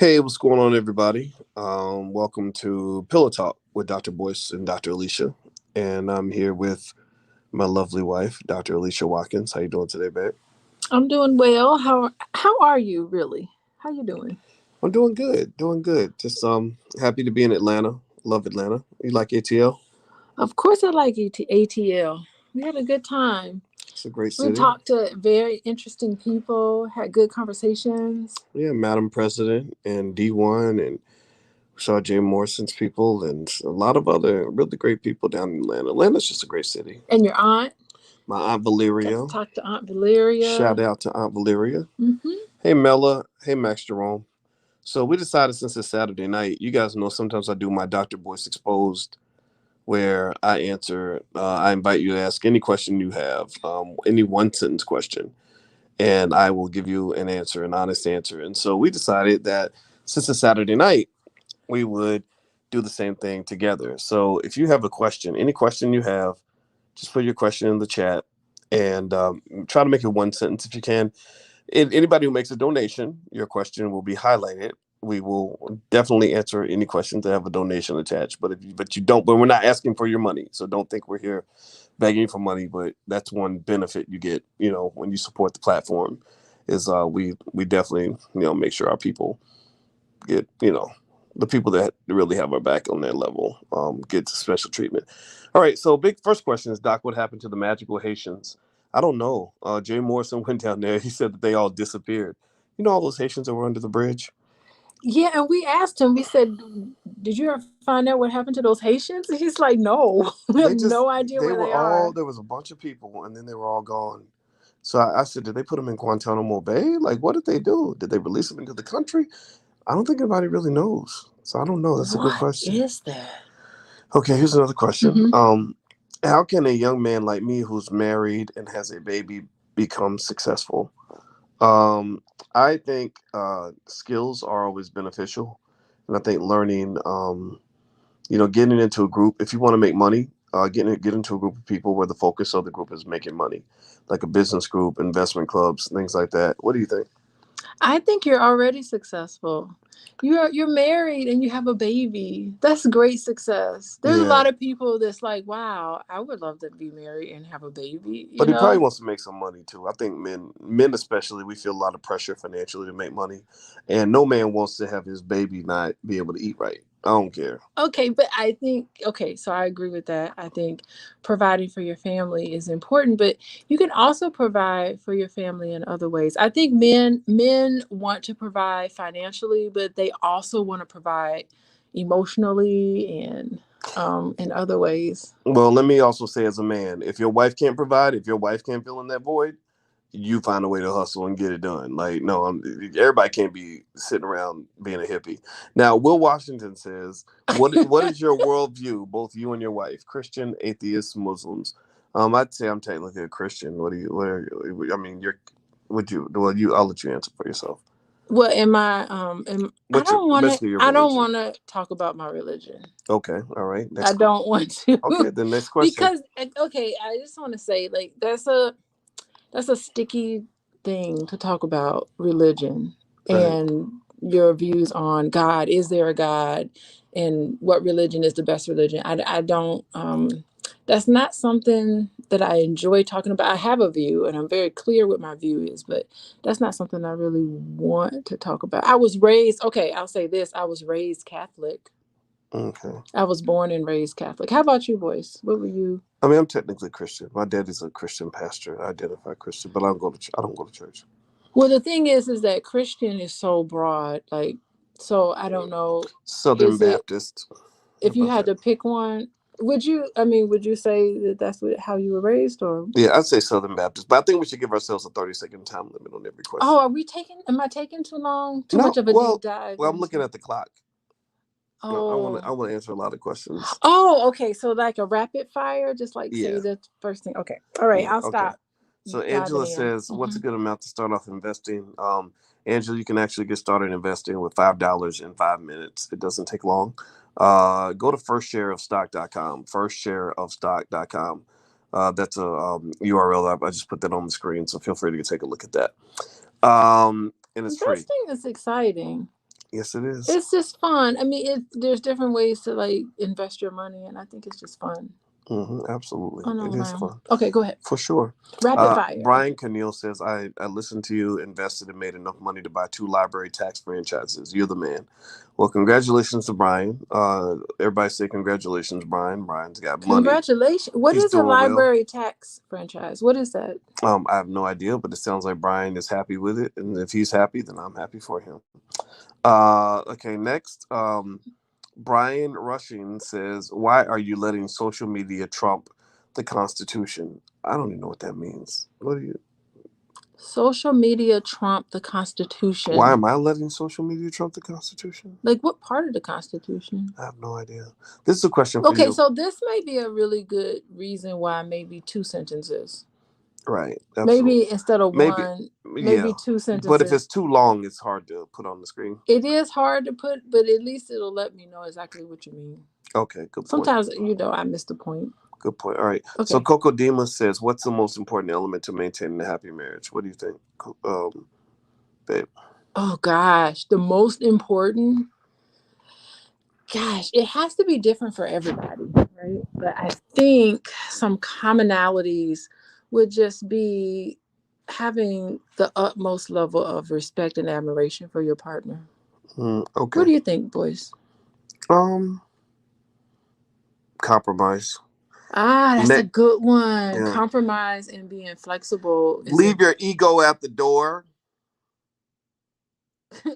Hey, what's going on, everybody? Welcome to Pillow Talk with Dr. Boyce and Dr. Alicia, and I'm here with my lovely wife, Dr. Alicia Watkins. How you doing today, babe? I'm doing well. How are you really? How you doing? I'm doing good, doing good. Just happy to be in Atlanta. Love Atlanta. You like ATL? Of course, I like ATL. We had a good time. It's a great We city. talked to very interesting people, had good conversations. Yeah, Madam President and D1 and saw Jay Morrison's people and a lot of other really great people down in Atlanta. Atlanta's just a great city. And your aunt, My Aunt got to Valeria. talk to Aunt Valeria. Shout out to Aunt Valeria. hmm Hey Mella. Hey Max Jerome. So we decided since it's Saturday night, you guys know sometimes I do my Dr. Boyce Exposed where I invite you to ask any question you have, any one sentence question, and I will give you an answer, an honest answer. And so we decided that since it's Saturday night, we would do the same thing together. So if you have a question, any question you have, just put your question in the chat and try to make it one sentence if you can. Anybody who makes a donation, your question will be highlighted. We will definitely answer any questions that have a donation attached. But we're not asking for your money, so don't think we're here begging for money. But that's one benefit you get, when you support the platform, is we definitely make sure our people get the people that really have our back on that level get special treatment. All right, so big first question is, Doc, what happened to the magical Haitians? I don't know. Jay Morrison went down there. He said that they all disappeared. You know all those Haitians that were under the bridge? Yeah, and we asked him. We said, "Did you ever find out what happened to those Haitians?" And he's like, "No, we have They just no idea they where were they all are." there was a bunch of people and then they were all gone. So I said, did they put them in Guantanamo Bay? Like, what did they do? Did they release them into the country? I don't think anybody really knows. So I don't know. That's a good What question. is that? Okay, here's another question. hmm How can a young man like me who's married and has a baby become successful? Um, I think skills are always beneficial, and I think learning, getting into a group. If you want to make money, get into a group of people where the focus of the group is making money, like a business group, investment clubs, things like that. What do you think? I think you're already successful. You're married and you have a baby. That's great success. There's a Yeah, lot of people that's like, wow, I would love to be married and have a baby, but he probably wants to make some money too. I think men especially, we feel a lot of pressure financially to make money, and no man wants to have his baby not be able to eat right. I don't care. Okay, but I think okay, so I agree with that. I think providing for your family is important, but you can also provide for your family in other ways. I think men want to provide financially, but they also want to provide emotionally and in other ways. Well, let me also say, as a man, if your wife can't provide, if your wife can't fill in that void, you find a way to hustle and get it done. Like, no, everybody can't be sitting around being a hippie. Now, Will Washington says, "What is your worldview, both you and your wife, Christian, atheists, Muslims?" I'd say I'm technically a Christian. What do you? What are you? I mean, you're. Would you? Well, I'll let you answer for yourself. Well, What's your basically your I don't religion? want to talk about my religion. Okay, all right. I Next. don't want to Okay, the next question. because okay, I just want to say like that's a sticky thing to talk about religion Right. and your views on God. Is there a God? And what religion is the best religion? I don't, that's not something that I enjoy talking about. I have a view and I'm very clear what my view is, but that's not something I really want to talk about. I was raised, okay, I'll say this, I was raised Catholic. Okay. I was born and raised Catholic. How about you, Boyce? What were you? I mean, I'm technically Christian. My dad is a Christian pastor. I identify Christian, but I don't go to church. Well, the thing is that Christian is so broad. Like, so I don't know. Southern Is it Baptist. How if you about had that? to pick one? Would you? I mean, would you say that that's how you were raised, or? Yeah, I'd say Southern Baptist, but I think we should give ourselves a 30-second time limit on every Oh, question. are we taking? Am I taking too long? Too much No, of a deep dive I'm looking into? at the clock. No, I Oh, want to answer a lot of questions. oh, okay. So like a rapid fire, just like say Yeah, the first thing. Okay, all right. yeah, I'll okay. stop So diving Angela in. says, "What's a good amount to start off investing?" Angela, you can actually get started investing with $5 in 5 minutes. It doesn't take long. Go to firstshareofstock.com. Firstshareofstock.com. That's a URL. I just put that on the screen, so feel free to take a look at that. And it's free. Investing is exciting. Yes, it is. It's just fun. I mean, there's different ways to like invest your money, and I think it's just fun. Absolutely. Oh no, It is no. fun. Okay, go ahead. For sure. Rapid fire. Brian Keneal says, I listened to you, invested, and made enough money to buy 2 library tax franchises. You're the man. Well, congratulations to Brian. Everybody say congratulations, Brian. Brian's got money. Congratulations. What He's is a doing well. library tax franchise? What is that? I have no idea, but it sounds like Brian is happy with it. And if he's happy, then I'm happy for him. Okay, next. Brian Rushing says, why are you letting social media trump the Constitution? I don't even know what that means. What do you? Social media trump the Why Constitution. am I letting social media trump the Constitution? Like what part of the Constitution? I have no idea. This is a question for Okay, you. so this may be a really good reason why maybe 2 sentences. Right, absolutely. Maybe instead of Maybe, one, yeah. maybe 2 But if sentences. it's too long, it's hard to put on the screen. It is hard to put, but at least it'll let me know exactly what you mean. Okay, good point. Sometimes, I miss the point. Good point. All right. So Okay. Coco Dima says, what's the most important element to maintaining a happy marriage? What do you think, babe? Oh gosh, the most important. Gosh, it has to be different for everybody, right? But I think some commonalities would just be having the utmost level of respect and admiration for your partner. Okay. What do you think, Boyce? Um, Compromise. That's a good one. Yeah. Compromise and being flexible is Leave your ego at the door.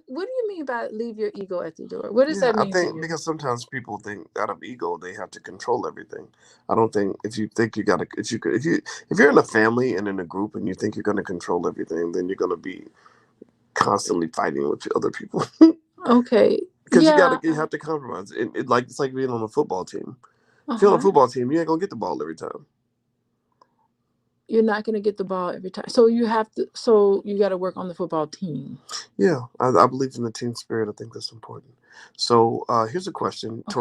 What do you mean by leave your ego at the door? What does Yeah, that I mean to think you? because sometimes people think out of ego they have to control everything. I don't think if you think you gotta if you're in a family and in a group and you think you're gonna control everything, then you're gonna be constantly fighting with other people. Okay. Because Yeah. you have to compromise. It's like being on a football team. If you're on a Uh-huh. football team, you ain't gonna get the ball every time. You're not going to get the ball every time. So you got to work on the football team. Yeah, I believe in the team spirit. I think that's important. So here's a question. Okay.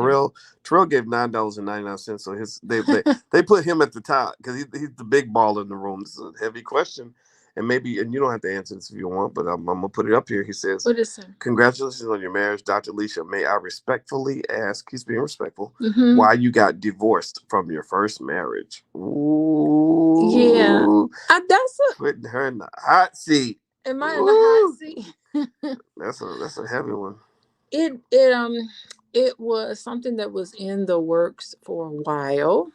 Terrell gave $9.99. So they put him at the top because he's the big ball in the room. This is a heavy question, and you don't have to answer this if you want, but I'm gonna put it up here. He says, What is it? "Congratulations on your marriage, Dr. Alicia. May I respectfully ask?" He's being respectful. Mm-hmm. Why you got divorced from your first marriage? Ooh, Yeah. That's putting her in the hot seat. Am I in the hot seat? That's a heavy one. It was something that was in the works for a while,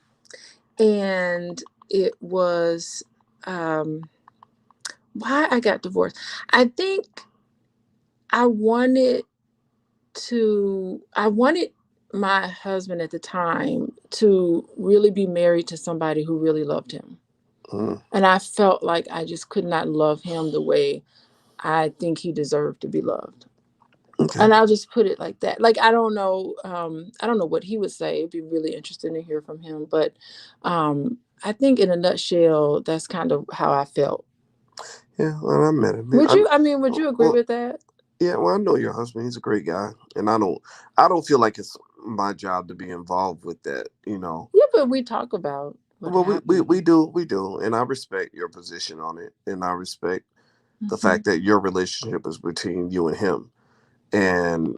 and it was why I got divorced. I think I wanted I wanted my husband at the time to really be married to somebody who really loved him. Mm. And I felt like I just could not love him the way I think he deserved to be loved. Okay. And I'll just put it like that. Like I don't know what he would say. It'd be really interesting to hear from him. But I think in a nutshell, that's kind of how I felt. Yeah, well, I met him. Would you agree Well, with that? yeah, well, I know your husband. He's a great guy, and I don't feel like it's my job to be involved with that. Yeah, but we talk about what Well, happened. we do, and I respect your position on it, and I respect the Mm-hmm. fact that your relationship is between you and him, and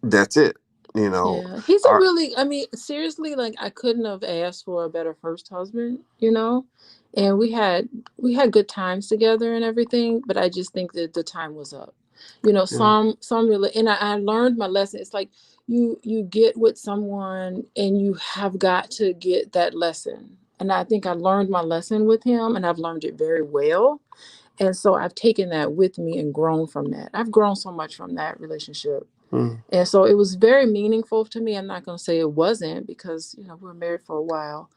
that's it. Yeah, he's Our, seriously, like I couldn't have asked for a better first husband, and we had good times together and everything, but I just think that the time was up. yeah. Some really, and I learned my lesson. It's like you get with someone and you have got to get that lesson. And I think I learned my lesson with him, and I've learned it very well. And so I've taken that with me and grown from that. I've grown so much from that relationship. Mm. And so it was very meaningful to me. I'm not going to say it wasn't because, we were married for a while,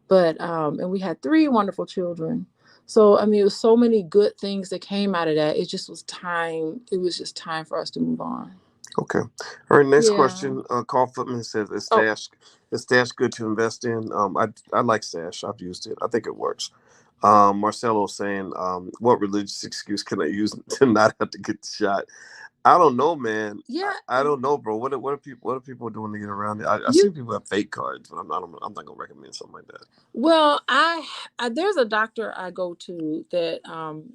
but, and we had 3 wonderful children. So, it was so many good things that came out of that. It just was time. It was just time for us to move on. Okay. All right. Next Yeah. question. Carl Footman says, Oh, is stash good to invest in?" I like stash. I've used it. I think it works. Marcelo saying, "What religious excuse can I use to not have to get the shot?" I don't know, man. Yeah, I don't know, bro. What are people doing to get around it? I see you. people have fake cards, but I'm not gonna recommend something like that. Well, I there's a doctor I go to that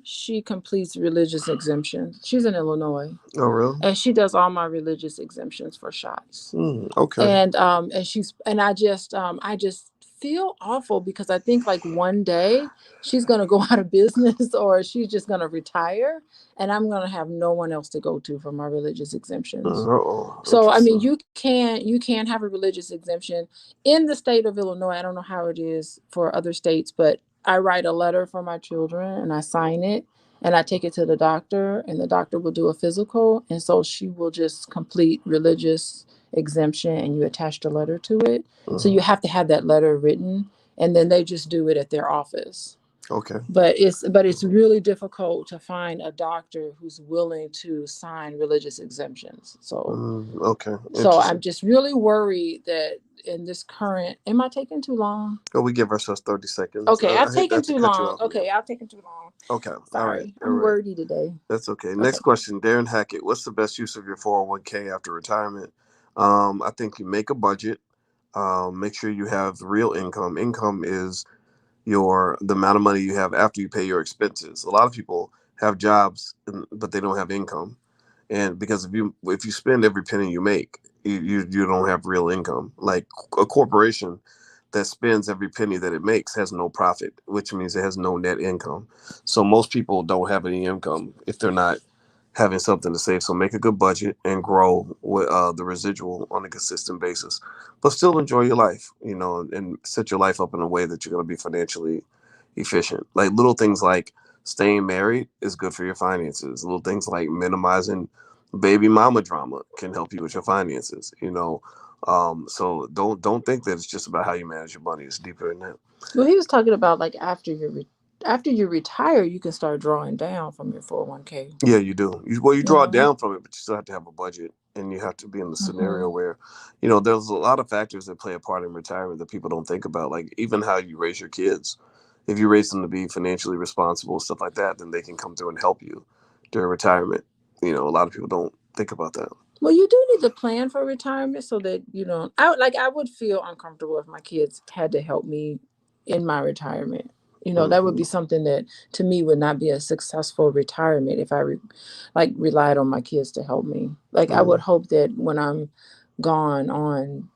she completes religious exemptions. She's in Illinois, Oh, really? and she does all my religious exemptions for shots. Okay. And I just feel awful because I think like one day she's going to go out of business or she's just going to retire, and I'm going to have no one else to go to for my religious exemptions. Oh, So I mean, interesting. you can have a religious exemption in the state of Illinois. I don't know how it is for other states, but I write a letter for my children and I sign it and I take it to the doctor, and the doctor will do a physical, and so she will just complete religious exemption and you attach the letter to it. So you Mhm. have to have that letter written, and then they just do it at their office. Okay. But it's really difficult to find a doctor who's willing to sign religious exemptions. Okay. So I'm Interesting. just really worried that in this current, am I taking too long? Oh, we give ourselves 30 seconds. Okay, I I've hate to taken have to too cut you long. off. Yeah. Okay, I've taken too long. Okay. All right. Sorry, All I'm right. wordy today. That's okay. Okay. Next question, Darren Hackett. What's the best use of your 401k after retirement? I think you make a budget. Make sure you have real income. Income is the amount of money you have after you pay your expenses. A lot of people have jobs, but they don't have income, and because if you spend every penny you make, you don't have real income. Like a corporation that spends every penny that it makes has no profit, which means it has no net income. So most people don't have any income if they're not having something to save. So make a good budget and grow with the residual on a consistent basis, but still enjoy your life, and set your life up in a way that you're going to be financially efficient. Like little things like staying married is good for your finances. Little things like minimizing baby mama drama can help you with your finances. So don't think that it's just about how you manage your money. It's deeper than that. Well, he was talking about like after you retire, you can start drawing down from your 401k. Yeah, you do. You You draw know. down from it, but you still have to have a budget, and you have to be in the Hmm. scenario where, there's a lot of factors that play a part in retirement that people don't think about, like even how you raise your kids. If you raise them to be financially responsible, stuff like that, then they can come through and help you during retirement. A lot of people don't think about that. Well, you do need to plan for retirement so that you don't. I would feel uncomfortable if my kids had to help me in my retirement. That would be Hmm. something that to me would not be a successful retirement if like relied on my kids to help me. Like I would Hmm. hope that when I'm gone on,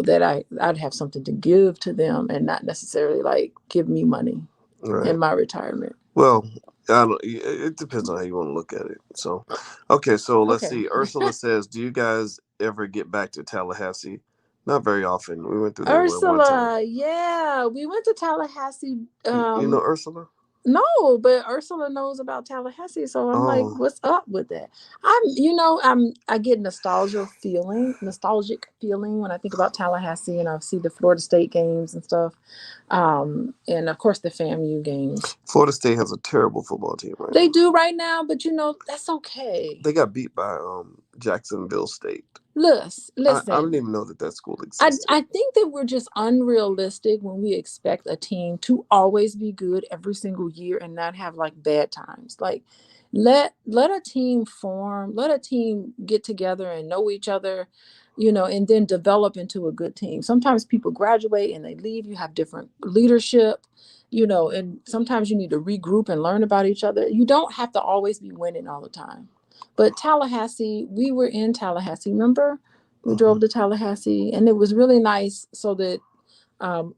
that I'd have something to give to them and not necessarily like give me money in Right. my retirement. Well, I don't, it depends on how you want to look at it. So, okay, so let's Okay. see. Ursula says, "Do you guys ever get back to Tallahassee?" Not very often. We went through there one time. Ursula, yeah, we went to Tallahassee. You know Ursula? No, but Ursula knows about Tallahassee, so I'm like, Oh, what's up with that? I get nostalgic feeling when I think about Tallahassee and I see the Florida State games and stuff, and of course the FAMU games. Florida State has a terrible football team right They now. do right now, but that's okay. They got beat by Jacksonville State. I didn't Listen, even know that school I, existed. I think that we're just unrealistic when we expect a team to always be good every single year and not have like bad times. Like let a team form, let a team get together and know each other, and then develop into a good team. Sometimes people graduate and they leave, you have different leadership, and sometimes you need to regroup and learn about each other. You don't have to always be winning all the time. But Tallahassee, we were in Tallahassee, remember? We Hmm. drove to Tallahassee, and it was really nice so that um,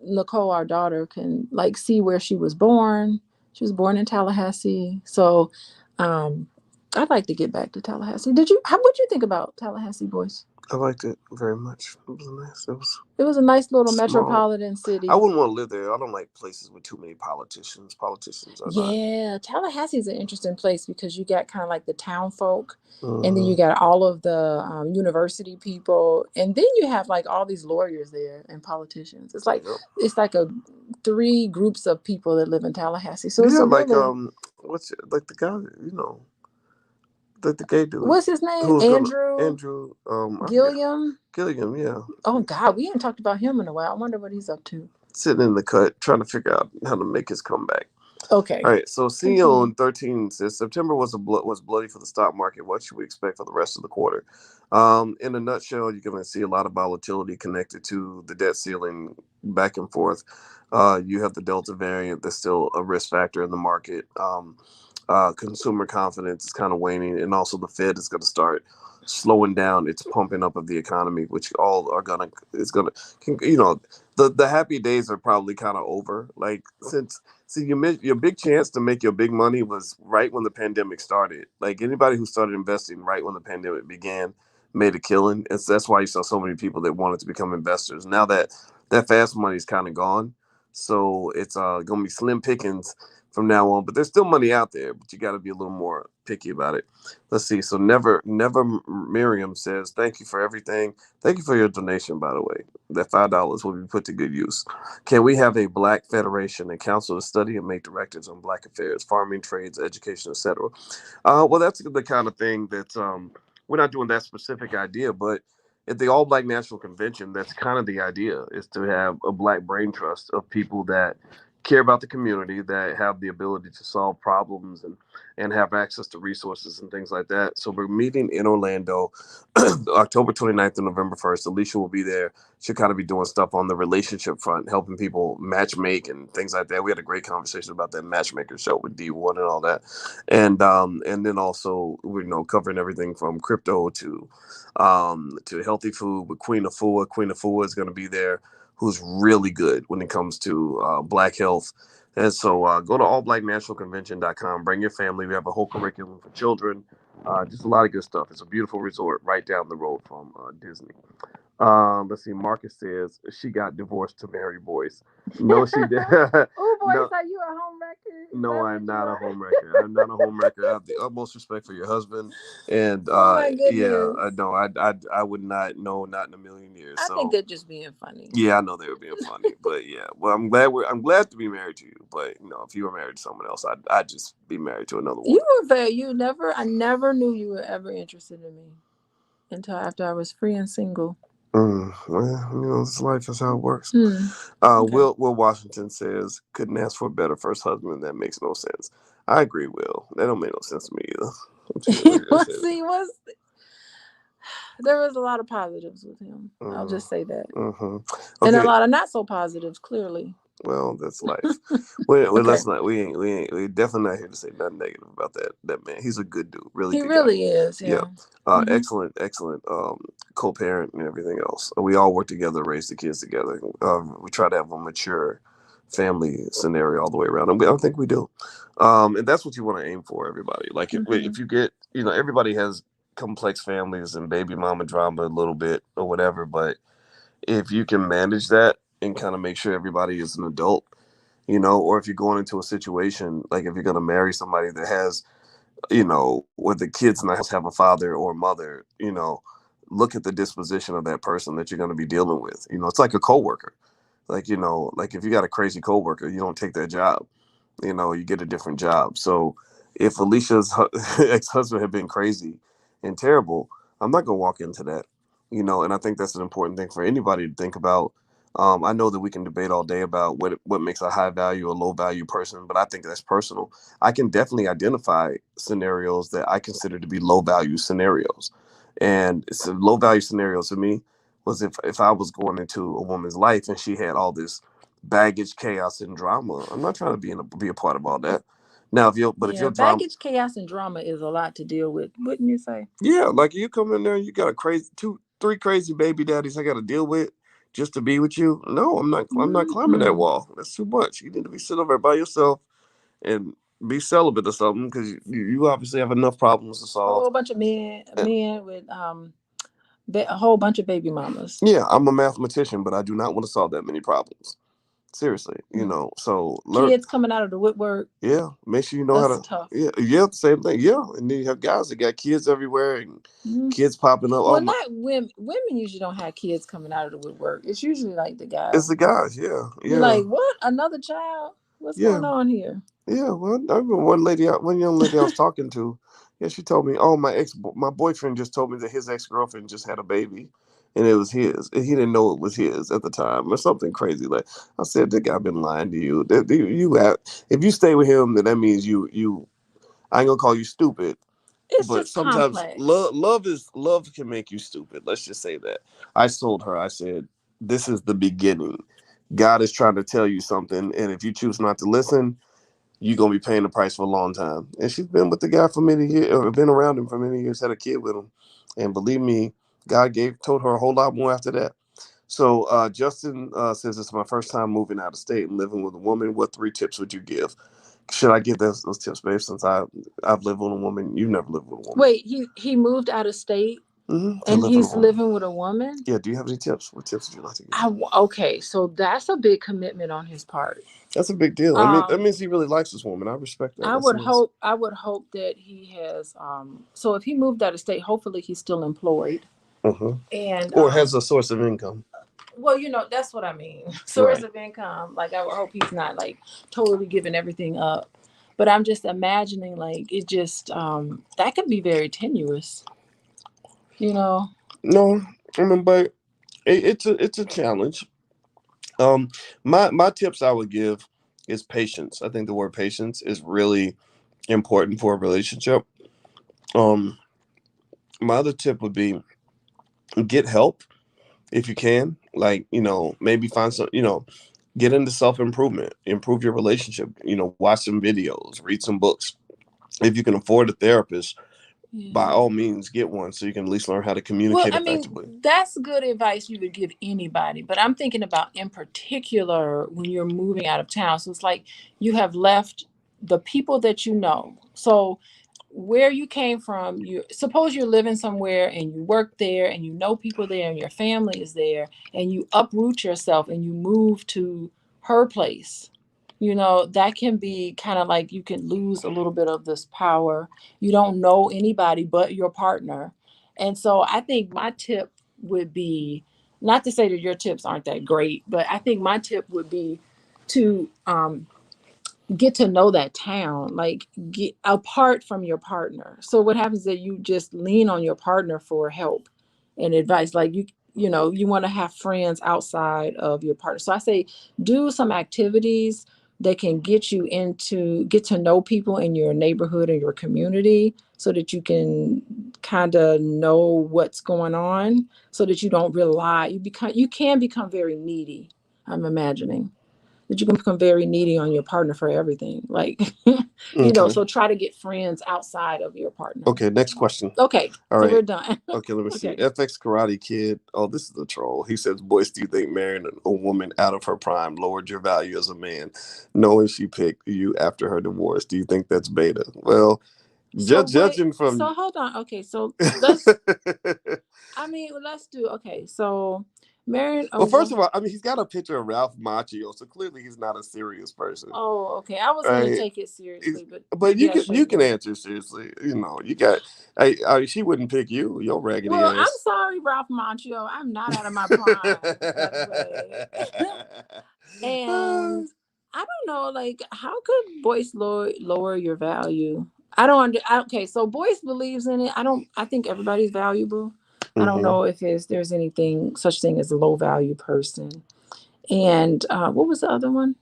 Nicole, our daughter, can like see where she was born. She was born in Tallahassee, so um, I'd like to get back to Tallahassee. Did you? How would you think about Tallahassee, boys? I liked it very much. It was nice. It was It was a nice little small. metropolitan I city. wouldn't want to live there. I don't like places with too many politicians. Politicians are not. Yeah, Tallahassee is an interesting place because you got kind of like the town folk, and then Hmm. you got all of the university people, and then you have like all these lawyers there and politicians. Yep. It's like a three groups of people that live in Tallahassee. So it's Yeah, a like really what's it, like the guy, like the gay dude what's his name? who's gonna Andrew Andrew, I forget. Gilliam. Gilliam, yeah. Oh God, we ain't talked about him in a while. I wonder what he's up to. Sitting in the cut trying to figure out how to make his comeback. Okay. All right, so Continue. Sion 13 says September was bloody for the stock market. What should we expect for the rest of the quarter? In a nutshell, you're going to see a lot of volatility connected to the debt ceiling back and forth. You have the Delta variant that's still a risk factor in the market. Consumer confidence is kind of waning, and also the Fed is going to start slowing down its pumping up of the economy, which all are gonna is gonna the happy days are probably kind of over. Like since see your big chance to make your big money was right when the pandemic started. Like anybody who started investing right when the pandemic began made a killing. That's why you saw so many people that wanted to become investors. Now that that fast money is kind of gone, so it's gonna be slim pickings from now on. But there's still money out there, but you got to be a little more picky about it. Let's see. So never Miriam says, "Thank you for everything. Thank you for your donation, by the way. That $5 will be put to good use. Can we have a Black Federation and council to study and make directives on Black affairs, farming, trades, education, etc.?" Well, that's the kind of thing that we're not doing that specific idea, but at the All Black National Convention, that's kind of the idea: is to have a Black brain trust of people that care about the community, that have the ability to solve problems and have access to resources and things like that. So we're meeting in Orlando October 29th and November 1st. Alicia will be there. She'll kind of be doing stuff on the relationship front, helping people match make and things like that. We had a great conversation about that matchmaker show with D1 and all that. And then also we covering everything from crypto to healthy food with Queen Afua. Queen Afua is going to be there, who's really good when it comes to Black health. And so go to allblacknationalconvention.com. Bring your family. We have a whole curriculum for children. Just a lot of good stuff. It's a beautiful resort right down the road from Disney. Let's see. Marcus says she got divorced to marry Boyce. No, she did. Oh, Boyce, No, are you a homewrecker? Is no, that I'm what you not a are? homewrecker. I'm not a homewrecker. I have the utmost respect for your husband, and Oh my yeah, goodness. I know. I would not. No, not in a million years. I think So they're just being funny. yeah, I know they were being funny, but yeah. Well, I'm glad to be married to you. But if you were married to someone else, I'd just be married to another You woman. were very, I never knew you were ever interested in me until after I was free and single. Well, this life is how it works. Hmm. Okay. Will Washington says couldn't ask for a better first husband. That makes no sense. I agree, Will. That don't make no sense to me either. See, there was a lot of positives with him. I'll just say that. Mm-hmm. And a Okay. lot of not so positives, clearly. Well, that's life. We Okay. let's not. We definitely not here to say nothing negative about that man. He's a good dude, really He good guy. really is, Yeah. yeah. Hmm. Excellent co-parent and everything else. We all work together, raise the kids together. We try to have a mature family scenario all the way around, and I think we do. And that's what you want to aim for, everybody. Like Hmm. if you get, everybody has complex families and baby mama drama a little bit or whatever, but if you can manage that and kind of make sure everybody is an adult, or if you're going into a situation like if you're going to marry somebody that has, where the kids in the house have a father or mother, look at the disposition of that person that you're going to be dealing with. It's like a coworker. Like, like if you got a crazy coworker, you don't take that job. You get a different job. So if Alicia's ex-husband had been crazy and terrible, I'm not going to walk into that. And I think that's an important thing for anybody to think about. I know that we can debate all day about what makes a high value or low value person, but I think that's personal. I can definitely identify scenarios that I consider to be low value scenarios. And it's a low value scenario to me was if I was going into a woman's life and she had all this baggage, chaos, and drama. I'm not trying to be a part of all that. Now, if Yeah, your drama, baggage, chaos, and drama is a lot to deal with, wouldn't you say? yeah, like you come in there, and you got a crazy three crazy baby daddies I got to deal with just to be with you. No, I'm not. I'm not climbing that Hmm. wall. That's too much. You need to be sitting over there by yourself and be celibate or something because you obviously have enough problems to A solve. whole bunch of men, And, men with a whole bunch of baby mamas. yeah, I'm a mathematician, but I do not want to solve that many problems. Seriously, Mm. So learn. Kids coming out of the woodwork. Yeah, make sure you know how That's to. tough. Yeah, yeah, same thing. Yeah, and then you have guys that got kids everywhere and Mm. kids popping up. Oh Well, my, not women. Women usually don't have kids coming out of the woodwork. It's usually like the it's guys. the guys. Yeah, You're yeah, like, what? Another child? What's yeah, going on here? yeah. Well, I remember one young lady I was talking to. Yeah, she told me, "Oh, my boyfriend just told me that his ex girlfriend just had a baby," and it was his, and he didn't know it was his at the time, or something crazy. Like I said, the guy been lying to you. You have, if you stay with him, then that means you. I ain't gonna call you stupid, It's but just sometimes complex. love can make you stupid. Let's just say that. I told her, I said, this is the beginning. God is trying to tell you something, and if you choose not to listen, you're gonna be paying the price for a long time. And she's been with the guy for many years, or been around him for many years, had a kid with him, and believe me, God told her a whole lot more after that. So Justin says it's my first time moving out of state and living with a woman. What 3 tips would you give? Should I give those tips, babe? Since I've lived with a woman, you've never lived with a woman. Wait, he moved out of state To and live with a he's woman. living with a woman? Yeah. Do you have any tips? What tips would you like to give? Okay, so that's a big commitment on his part. That's a big deal. I mean, that Um means he really likes this woman. I respect that. I That's would nice. hope I would hope that he has so if he moved out of state, hopefully he's still employed. Uh-huh. And Or has a source of income. well, that's what I mean. Source Right. of income. Like I would hope he's not like totally giving everything up. But I'm just imagining like it just that could be very tenuous, you know. No, I mean, but it's a challenge. Um, my tips I would give is patience. I think the word patience is really important for a relationship. Um, my other tip would be get help if you can. Like, maybe find some, get into self improvement, improve your relationship. Watch some videos, read some books. If you can afford a therapist, by Yeah. all means, get one so you can at least learn how to Well, communicate I mean, effectively. that's good advice you would give anybody, but I'm thinking about in particular when you're moving out of town. So it's like you have left the people that you know. So where you came from, you suppose you're living somewhere and you work there and you know people there and your family is there and you uproot yourself and you move to her place. That can be kind of like you can lose a little bit of this power. You don't know anybody but your partner. And so I think my tip would be, not to say that your tips aren't that great, but I think my tip would be to get to know that town, like get apart from your partner. So what happens is that you just lean on your partner for help and advice. Like you want to have friends outside of your partner. So I say do some activities that can get to know people in your neighborhood or your community so that you can kind of know what's going on so that you don't rely you can become very needy, I'm imagining that you can become very needy on your partner for everything. Like, Okay. so try to get friends outside of your partner. Okay. Next question. Okay, All so right. we're done. Okay, let me see. Okay. FX Karate Kid. Oh, this is a troll. He says, "Boys, do you think marrying a woman out of her prime lowered your value as a man, knowing she picked you after her divorce? Do you think that's beta?" Well, So wait, judging from. so hold on. Okay, so let's do, okay, so marrying a Well, first woman. of all, I mean, he's got a picture of Ralph Macchio, so clearly he's not a serious person, Oh, okay. I was gonna right? take it seriously, but But you yeah, can sure, you can go. answer seriously. You got. She wouldn't pick you, your raggedy Well, I'm ass. sorry, Ralph Macchio. I'm not out of my prime, by the way. And I don't know, like, how could Boyce lower your value? I don't okay, so Boyce believes in it. I think everybody's valuable. I don't Hmm. know if there's anything such thing as a low value person. And what was the other one?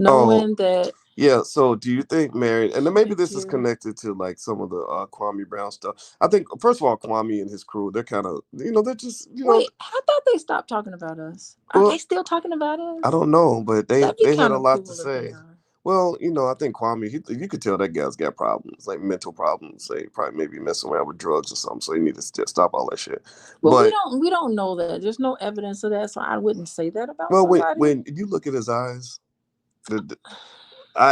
Oh, Knowing that yeah. So, do you think married, and then she maybe picked this is you. connected to like some of the Kwame Brown stuff. I think first of all, Kwame and his crew, they're kind of, they're just, Wait, I thought they stopped talking about us. Are they well, still talking about I us? don't know, but they That'd be they had kind a of lot to cool if they say. are. Well, I think Kwame, you could tell that guy's got problems, like mental problems. They probably maybe messing around with drugs or something, so he need to stop all that shit. Well, we But don't we don't know that. There's no evidence of that, so I wouldn't say that about well, when somebody. when you look at his eyes,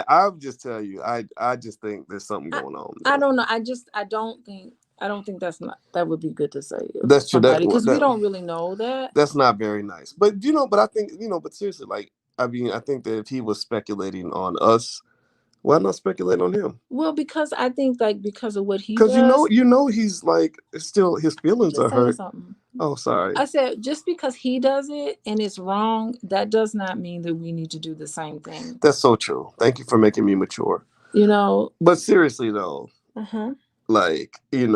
I'll just tell you, I just think there's something I going on I there. don't know. I don't think that would be good to say That's about true. That somebody because we that don't really know that. that's not very nice. But but I think but seriously, like I mean, I think that if he was speculating on us, why not speculate on him? Well, because I think like because of what he Because does. he's like still his I'm feelings just are saying hurt. something. Oh, sorry. I said just because he does it and it's wrong, that does not mean that we need to do the same thing. That's so true. Thank you for making me mature. You know. But seriously though, Uh huh. like his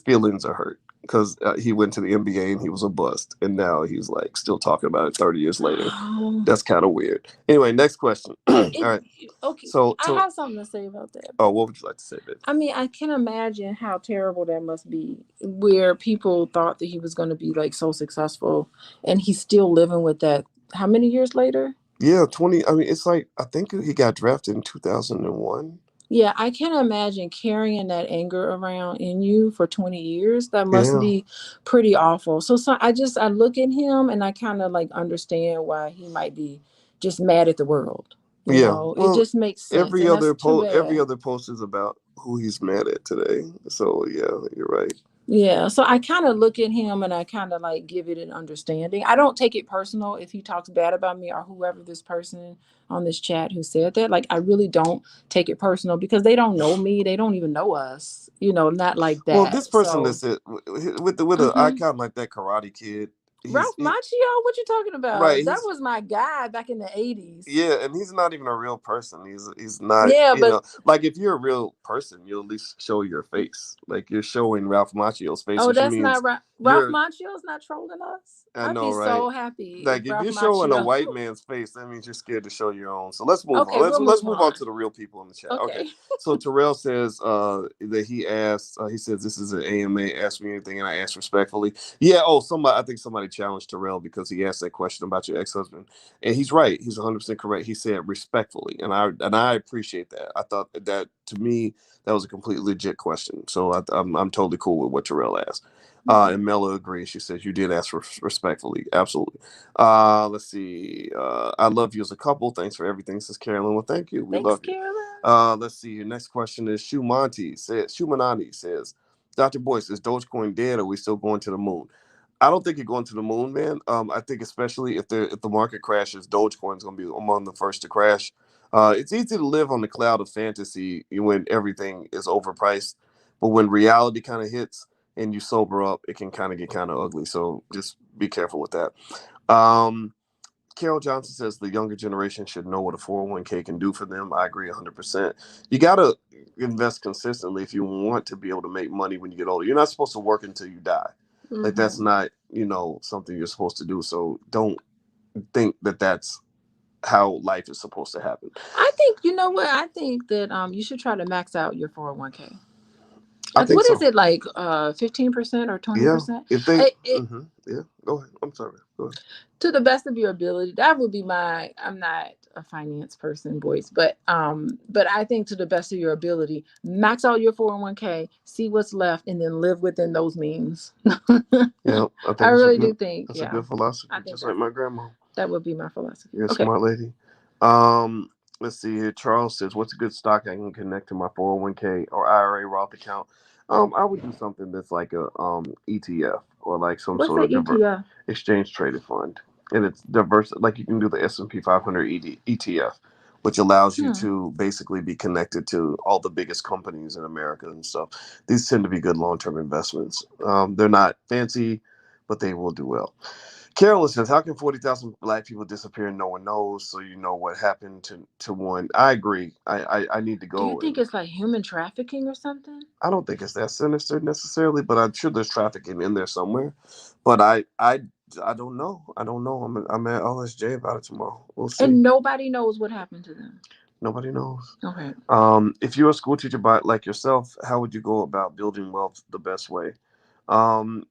feelings are hurt. because he went to the NBA and he was a bust, and now he's like still talking about it 30 years later. Oh, That's kind of weird. Anyway, next question. All it, right. okay. So, I have something to say about that. oh, what would you like to say, babe? I mean, I can imagine how terrible that must be, where people thought that he was going to be like so successful, and he's still living with that. How many years later? Yeah, 20. I mean, it's like I think he got drafted in 2001. Yeah, I can imagine carrying that anger around in you for 20 years. That must Yeah, be pretty awful. So I look at him and I kind of like understand why he might be just mad at the world. You yeah. know, it Well, just makes sense, and that's too every bad. other post is about who he's mad at today. So yeah, you're right. Yeah, so I kind of look at him and I kind of like give it an understanding. I don't take it personal if he talks bad about me or whoever this person on this chat who said that. Like, I really don't take it personal because they don't know me. They don't even know us, not like Well, this that. person So, that's it with an mhm. icon like that Karate Kid. Ralph He Macchio, what you talking right. about? That was my guy back in the 80s. Yeah, and he's not even a real person. He's not, Yeah, but like if you're a real person, you'll at least show your face. Like you're showing Ralph Macchio's face, oh, which that's means not Ralph you're Macchio's not trolling us. I I'd know, be right? so happy if Like if Ralph you're showing a Macchio. white man's face, that means you're scared to show your own. So let's move on. Okay, we'll Let's move move on on. to the real people in the chat. Okay. Okay. So Terrell says that he asked. He says this is an AMA. Ask me anything, and I asked respectfully. Yeah. Oh, somebody. I think somebody challenged Terrell because he asked that question about your ex husband, and he's right. He's 100% correct. He said respectfully, and I appreciate that. I thought that to me that was a completely legit question. So I'm totally cool with what Terrell asked. Okay. And Mela agrees. She says you did ask respectfully. Absolutely. Let's see. I love you as a couple. Thanks for everything, says Carolyn. Well, thank you. We Thanks, love you. Carolyn. Let's see. Your next question is Shumanani says, Dr. Boyce, is Dogecoin dead or are we still going to the moon? I don't think you're going to the moon, man. I think especially if the market crashes, Dogecoin's going to be among the first to crash. It's easy to live on the cloud of fantasy when everything is overpriced, but when reality kind of hits and you sober up, it can kind of get kind of ugly. So just be careful with that. Um, Carol Johnson says the younger generation should know what a 401k can do for them. I agree 100%. You got to invest consistently if you want to be able to make money when you get older. You're not supposed to work until you die. Like that's Mm-hmm. not, something you're supposed to do. So don't think that that's how life is supposed to happen. I think you know what I think that you should try to max out your 401k. I Like, think what is so. it, like 15% or twenty Yeah. percent? If they, It, yeah, go ahead. I'm sorry. Go ahead. to the best of your ability, that would be my. I'm not a finance person, boys, but I think to the best of your ability, max out your 401k, see what's left, and then live within those means. Yeah, I I think really do think, that's a yeah, good philosophy, I think just like my grandma. that would be my philosophy. You're a Okay. smart lady. Um, let's see here. Charles says, "What's a good stock I can connect to my 401k or IRA Roth account?" I would do something that's like a ETF or like some What's sort that of ETF? exchange traded fund, and it's diverse. Like you can do the S&P 500 ETF, which allows you Hmm. to basically be connected to all the biggest companies in America and stuff. These tend to be good long term investments. They're not fancy, but they will do well. Carolyn says, "How can 40,000 black people disappear and no one knows? So you know what happened to one." I agree. I need to Do you go think and it's like human trafficking or something? I don't think it's that sinister necessarily, but I'm sure there's trafficking in there somewhere. But I don't know. I don't know. I'm at LSJ about it tomorrow. We'll see. And nobody knows what happened to them. Nobody knows. Okay. If you're a school teacher like yourself, how would you go about building wealth the best way? Um,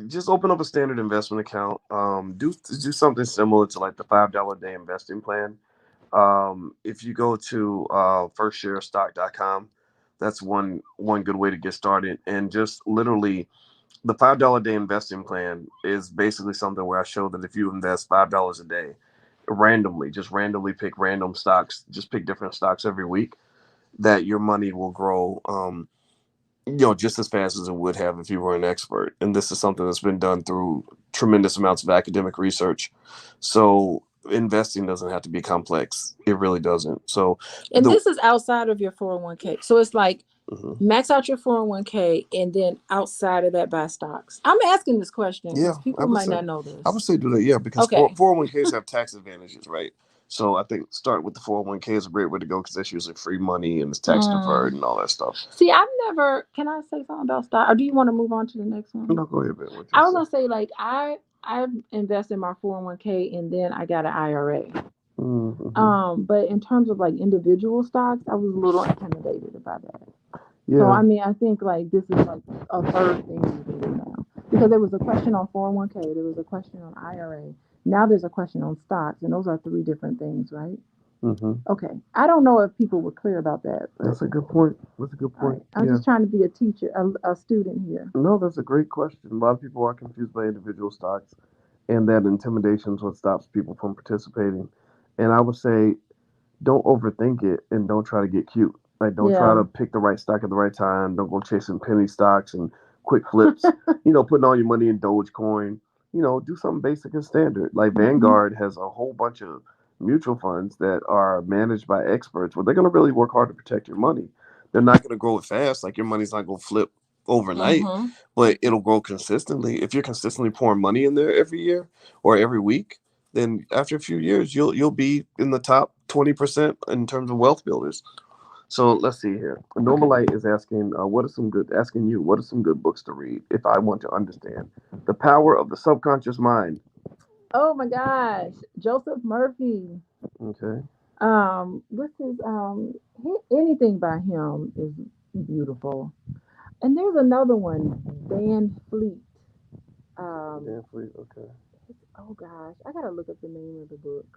just open up a standard investment account. Do something similar to like the $5 a day investing plan. If you go to firstsharestock.com, that's one good way to get started. And just literally, the $5 a day investing plan is basically something where I show that if you invest $5 a day, randomly, just randomly pick random stocks, just pick different stocks every week, that your money will grow. Just as fast as it would have if you were an expert. And this is something that's been done through tremendous amounts of academic research. So investing doesn't have to be complex. It really doesn't. So And the this is outside of your 401k. So it's like mhm. max out your 401k and then outside of that buy stocks. I'm asking this question Yeah, because people might not know I would this. say do that. Yeah, because Okay. 401ks have tax advantages, right? So I think starting with the 401k is a great way to go because that's usually free money and it's tax deferred Mm. and all that stuff. See, I've never. Can I say something about stock, or do you want to move on to the next one? No, go ahead, man. What you I was say? gonna say like I've invested my 401k and then I got an IRA. Mm-hmm. But in terms of like individual stocks, I was a little intimidated by that. So Yeah. I mean, I think like this is like a third thing you can do now because there was a question on 401k, there was a question on IRA. Now there's a question on stocks, and those are three different things, right? Mm-hmm. Okay, I don't know if people were clear about that, but That's a good point. That's a good all point. right, I'm Yeah. just trying to be a teacher, a student here. No, that's a great question. A lot of people are confused by individual stocks, and that intimidation is what stops people from participating. And I would say don't overthink it and don't try to get cute. Like don't try Yeah. to pick the right stock at the right time. Don't go chasing penny stocks and quick flips. Putting all your money in Dogecoin. Do something basic and standard. Like Hmm. Vanguard has a whole bunch of mutual funds that are managed by experts where they're going to really work hard to protect your money. They're not going to grow it fast. Like your money's not going to flip overnight, Hmm. but it'll grow consistently. If you're consistently pouring money in there every year or every week, then after a few years you'll be in the top 20% in terms of wealth builders. So let's see here. Okay. Normalite is asking, what are some good books to read if I want to understand the power of the subconscious mind? Oh my gosh, Joseph Murphy. Okay. What's his anything by him is beautiful. And there's another one, Van Fleet. Um, Dan Fleet. Okay. oh gosh, I gotta look up the name of the book.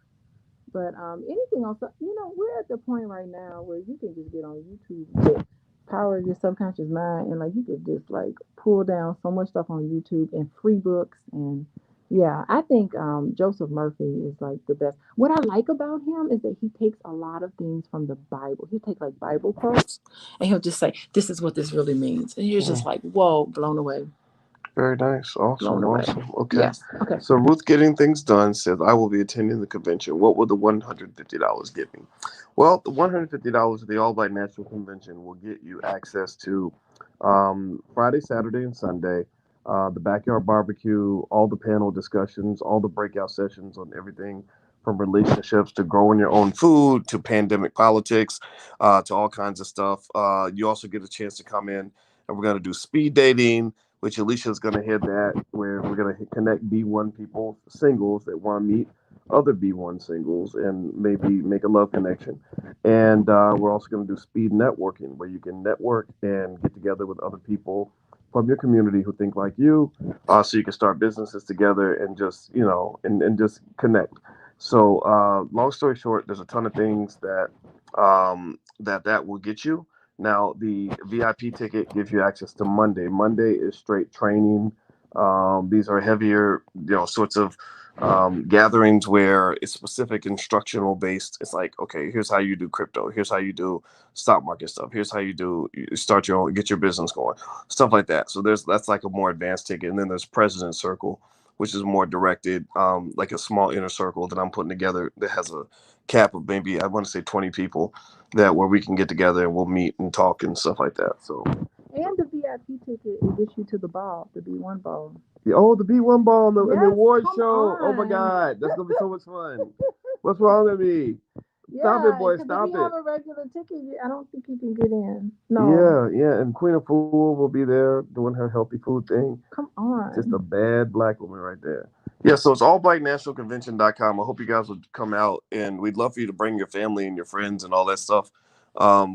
But anything else, we're at the point right now where you can just get on YouTube, the power of your subconscious mind, and like you could just like pull down so much stuff on YouTube and free books. And yeah, I think Joseph Murphy is like the best. What I like about him is that he takes a lot of things from the Bible. He'll take like Bible quotes and he'll just say, "This is what this really means," and you're just Mm, like, "Whoa, blown away, very nice. blown Awesome. away." Awesome. Okay. Yes. Okay. So Ruth Getting Things Done says, I will be attending the convention. What will the $150 get me? Well, the $150 at the All Black National Convention will get you access to Friday, Saturday, and Sunday, the backyard barbecue, all the panel discussions, all the breakout sessions on everything from relationships to growing your own food to pandemic politics to all kinds of stuff. You also get a chance to come in and we're going to do speed dating, which Alicia's going to head that, where we're going to connect B1 people, singles that want to meet other B1 singles and maybe make a love connection. And we're also going to do speed networking, where you can network and get together with other people from your community who think like you, so you can start businesses together and just, and just connect. So, long story short, there's a ton of things that will get you. Now, the VIP ticket gives you access to Monday. Monday is straight training. These are heavier, sorts of gatherings where it's specific instructional based. It's like, okay, here's how you do crypto. Here's how you do stock market stuff. Here's how you start your own, get your business going, stuff like that. So that's like a more advanced ticket. And then there's President Circle, which is more directed, like a small inner circle that I'm putting together that has a cap of maybe I want to say 20 people that where we can get together and we'll meet and talk and stuff like that. So And the VIP ticket it gets you to the ball, the B1 ball. the B1 ball in the Yes, award come show. Oh my on. God, that's gonna be so much fun. What's wrong with me? Stop it, Yeah, boy. because if Stop you have it. a regular ticket, I don't think you can get in. No, Yeah, yeah. And Queen of Fool will be there doing her healthy food thing. come Just a on. bad black woman right there. Yeah, so it's allblacknationalconvention.com. I hope you guys would come out, and we'd love for you to bring your family and your friends and all that stuff.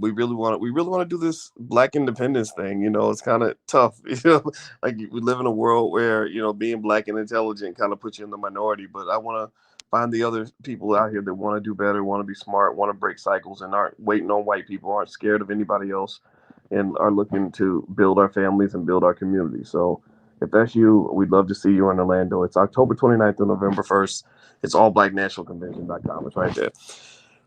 We really want to do this Black independence thing. It's kind of tough. Like we live in a world where being Black and intelligent kind of puts you in the minority. But I want to find the other people out here that want to do better, want to be smart, want to break cycles, and aren't waiting on white people, aren't scared of anybody else, and are looking to build our families and build our community. So if that's you, we'd love to see you in Orlando. It's October 29th to November 1st. It's allblacknationalconvention.com. It's right there.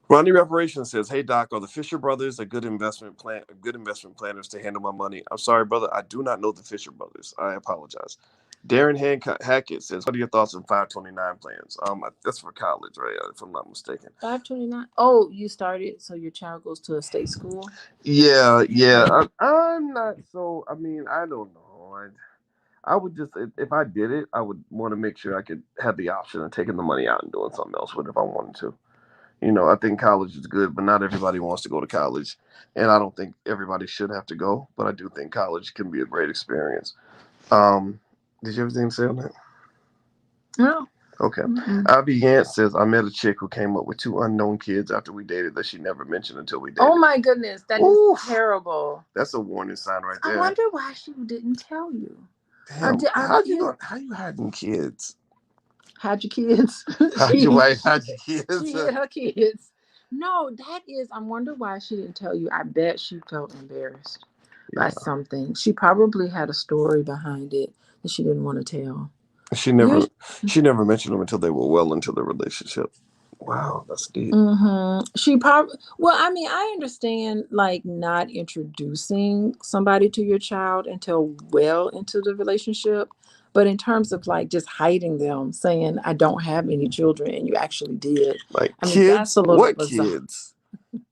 Ronnie Reparations says, "Hey Doc, are the Fisher brothers a good investment planners to handle my money?" I'm sorry, brother, I do not know the Fisher brothers. I apologize. Darren Hackett says, "What are your thoughts on 529 plans?" That's for college, right? If I'm not mistaken. 529. Oh, you started, so your child goes to a state school. Yeah, yeah. Okay. I'm not so. I mean, I don't know. I would just, if I did it, I would want to make sure I could have the option of taking the money out and doing something else with it if I wanted to. I think college is good, but not everybody wants to go to college. And I don't think everybody should have to go, but I do think college can be a great experience. Um, did you have anything to say on that? No. Okay. Mm-mm. Abby Yant says, I met a chick who came up with two unknown kids after we dated that she never mentioned until we Oh dated. my goodness, that is Oof. terrible. That's a warning sign right I there. wonder why she didn't tell you. Damn, how you hiding kids? Hide your kids. How'd your wife hide your She kids? hid her kids. No, that is. I wonder why she didn't tell you. I bet she felt embarrassed by Yeah. something. She probably had a story behind it that she didn't want to tell. She You. never mentioned them until they were well into the relationship. Wow, that's deep. Mm-hmm. She probably. Well, I mean, I understand like not introducing somebody to your child until well into the relationship. But in terms of like just hiding them, saying I don't have any children, and you actually did. Like I mean, that's kids? a little What bizarre. kids?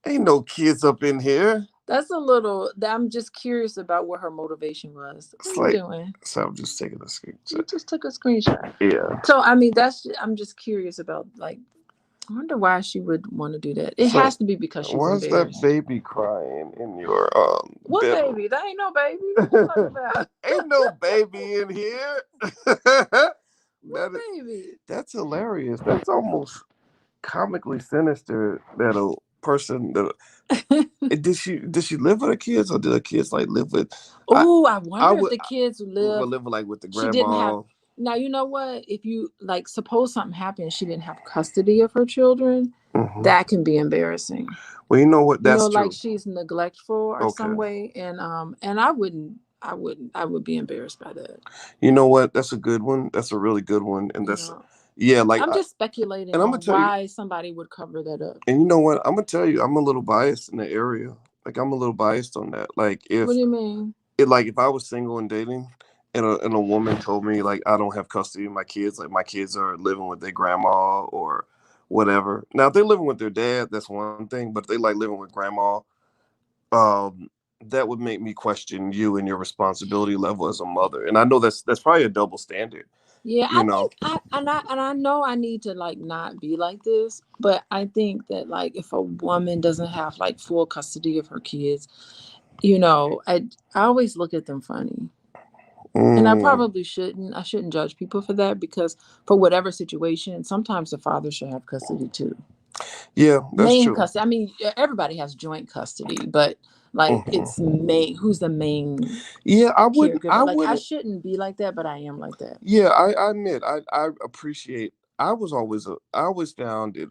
Ain't no kids up in here. That's a little. I'm just curious about what her motivation was. What It's are you like, doing? so I'm just taking a You screenshot. just took a screenshot. Yeah. So I mean, that's. I'm just curious about like. I wonder why she would want to do that. It It's like, has to be because she's why is that embarrassed. baby crying in your What bedroom? baby? That ain't no baby. What you talking about? Ain't no baby in here. that What is, baby? that's hilarious. That's almost comically sinister that a person that did she live with her kids or did her kids like live with I Oh, I I wonder if would the kids would live. live like with the She didn't have. grandma. Now you know what? If you like, suppose something happened, she didn't have custody of her children. Hmm. That can be embarrassing. Well, you know what? You know, That's like true. she's neglectful or Okay. some way, and I would be embarrassed by that. You know what? That's a good one. That's a really good one. And You that's know, yeah, like I'm just and speculating I'm gonna on tell you why somebody would cover that up. and you know what? I'm gonna tell you, I'm a little biased in the area. Like I'm a little biased on that. Like What if do you mean? if I was single and dating and a woman told me like I don't have custody of my kids, like my kids are living with their grandma or whatever. Now if they're living with their dad, that's one thing, but if they like living with grandma, um, that would make me question you and your responsibility level as a mother. And I know that's probably a double standard, Yeah, you I know. think I know I need to like not be like this, but I think that like if a woman doesn't have like full custody of her kids, I always look at them funny. And I Mm, probably shouldn't. I shouldn't judge people for that because for whatever situation, sometimes the father should have custody too. yeah, that's Main true. custody. I mean, everybody has joint custody, but like Hmm. it's main. Who's the main Yeah, I caregiver? Like I wouldn't. shouldn't be like that, but I am like that. Yeah, I admit, I appreciate. I always found it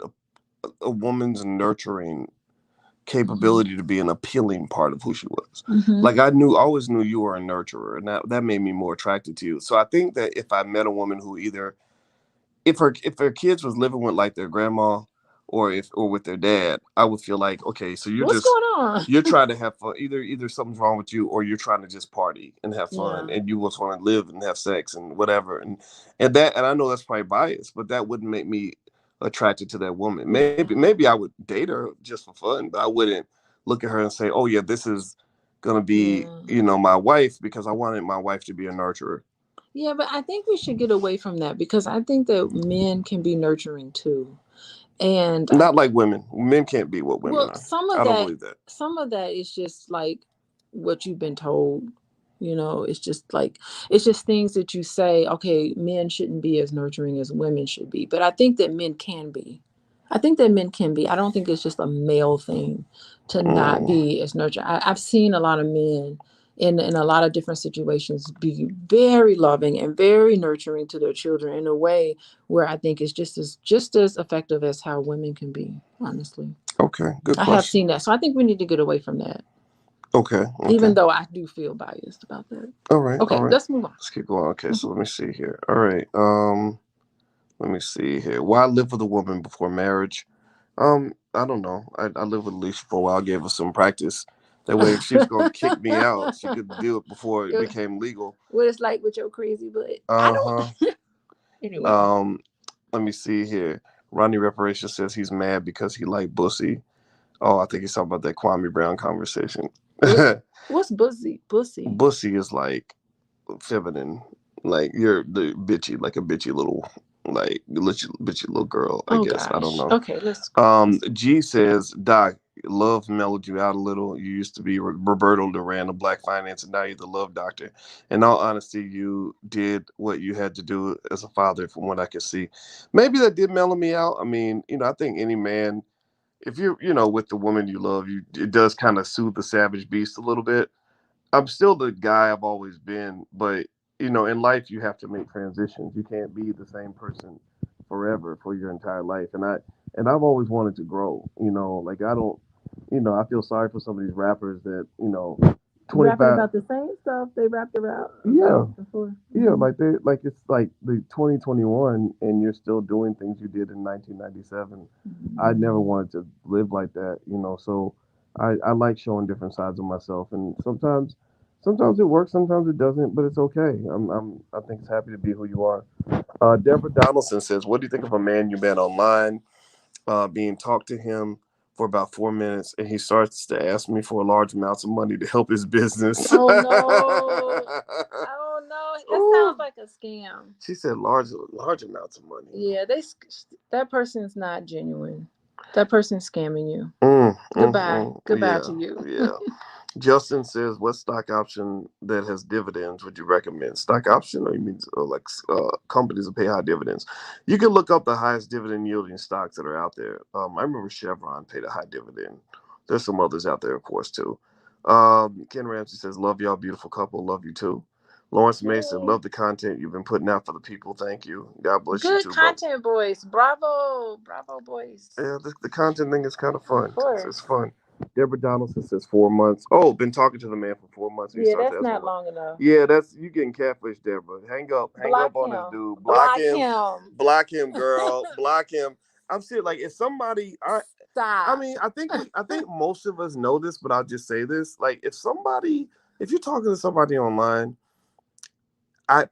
a woman's nurturing Hmm. capability to be an appealing part of who she was. Hmm. Like always knew you were a nurturer, and that made me more attracted to you. So I think that if I met a woman who either if her kids was living with like their grandma or with their dad, I would feel like okay, so What's going on? you're trying to have fun. Either something's wrong with you or you're trying to just party and have fun, Yeah. and you just want to live and have sex and whatever. And I know that's probably biased, but that wouldn't make me attracted to that woman. Maybe I would date her just for fun, but I wouldn't look at her and say, oh yeah, this is gonna be Yeah. my wife because I wanted my wife to be a nurturer. Yeah, but I think we should get away from that because I think that men can be nurturing too. And Not like women. Men can't be what women well, are. I don't believe that. some of that is just like what you've been told. It's just like it's just things that you say, okay, men shouldn't be as nurturing as women should be. But I think that men can be. I think that men can be. I don't think it's just a male thing to not Mm, be as nurturing. I've seen a lot of men in a lot of different situations be very loving and very nurturing to their children in a way where I think is just as effective as how women can be, honestly. okay, good I have question. seen that. So I think we need to get away from that, Okay, even okay. though I do feel biased about that. All right, all Okay, right. let's move on. Let's keep going. Okay, so Mhm. let me see here. All right. Let me see here. Why live with a woman before marriage? I don't know. I lived with Alicia for a while, gave her some practice. That way if she was gonna kick me out, she could do it before it became legal. What it's like with your crazy butt. I Uh-huh. don't. Anyway. Um, let me see here. Ronnie Reparation says he's mad because he liked Bussy. Oh, I think he's talking about that Kwame Brown conversation. What's what's bussy? Bussy. Bussy is like feminine, like you're the bitchy, like a bitchy little. like but you little girl, I Oh guess. I don't gosh. know. Okay, let's. G says, Doc, love mellowed you out a little. You used to be Roberto Duran of Black Finance, and now you're the love doctor. In all honesty, you did what you had to do as a father, from what I can see. Maybe that did mellow me out. I mean, I think any man, if you're, with the woman you love, it does kind of soothe the savage beast a little bit. I'm still the guy I've always been, but in life you have to make transitions. You can't be the same person forever for your entire life. And I've always wanted to grow. Like I don't. I feel sorry for some of these rappers that Rapping 25. about the same stuff they rapped about Yeah, before. yeah, like it's like the 2021, and you're still doing things you did in 1997. I never wanted to live like that. So I like showing different sides of myself, and sometimes it works, sometimes it doesn't, but it's okay. I think it's happy to be who you are. Deborah Donaldson says, "What do you think of a man you met online, being talked to him for about 4 minutes, and he starts to ask me for large amounts of money to help his business?" Oh no! Oh no! That sounds like a scam. She said large amounts of money. Yeah, that person's not genuine. That person's scamming you. Goodbye. Goodbye Yeah, to you. yeah. Justin says, "What stock option that has dividends would you recommend? Stock option, or you mean like companies that pay high dividends? You can look up the highest dividend yielding stocks that are out there. I remember Chevron paid a high dividend. There's some others out there, of course, too." Ken Ramsey says, "Love y'all, beautiful couple. Love you too." Lawrence Mason, "Love the content you've been putting out for the people. Thank you. God bless you Good too, bro." content, boys. Bravo, bravo, boys. Yeah, the content thing is kind of fun. Of course. It's fun. Deborah Donaldson says 4 months. Oh, been talking to the man for 4 months. Yeah, that's not long enough. Yeah, that's you getting catfish, Deborah. Hang up Block on this him. dude. Block him. Block him, girl. Block him. I'm serious. Like if somebody, I Stop. mean, I think most of us know this, but I'll just say this: like if you're talking to somebody online,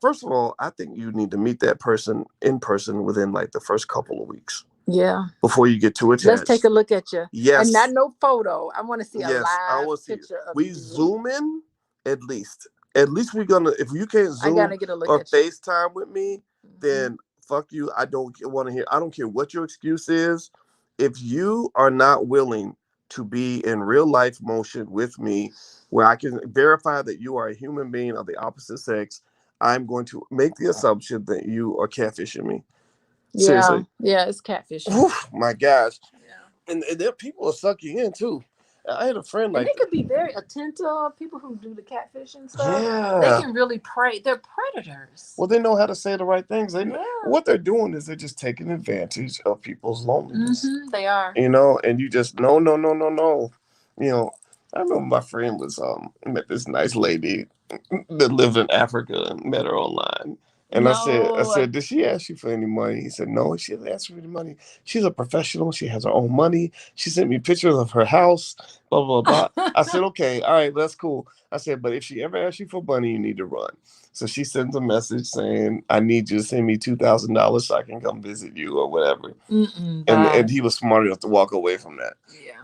first of all, I think you need to meet that person in person within like the first couple of weeks. Yeah. Before you get too attached. Let's take a look at you. Yes. And not no photo. I want to see a Yes, I live want to see. picture of We you. zoom in at least. At least we're gonna. If you can't I zoom gotta get a look or at you. FaceTime with me, then fuck you. I don't want to hear. I don't care what your excuse is. If you are not willing to be in real life motion with me, where I can verify that you are a human being of the opposite sex, I'm going to make the assumption that you are catfishing me. Yeah. Seriously. Yeah, it's catfishing. Oof, my gosh. Yeah. And there people are sucking in too. I had a friend And like they could be very attentive. People who do the catfishing stuff, yeah, they can really prey. They're predators. well, they know how to say the right things. What they're doing is they're just taking advantage of people's loneliness. They are. And you just no, no, no, no, no. You know, I remember my friend was met this nice lady that lived in Africa and met her online. And I said, "Did she ask you for any money?" He said, "No, she didn't ask for any money. She's a professional. She has her own money. She sent me pictures of her house, blah, blah, blah." I said, "Okay, all right, that's cool." I said, "But if she ever asks you for money, you need to run." So she sends a message saying, "I need you to send me $2,000 so I can come visit you or whatever." And he was smart enough to walk away from that.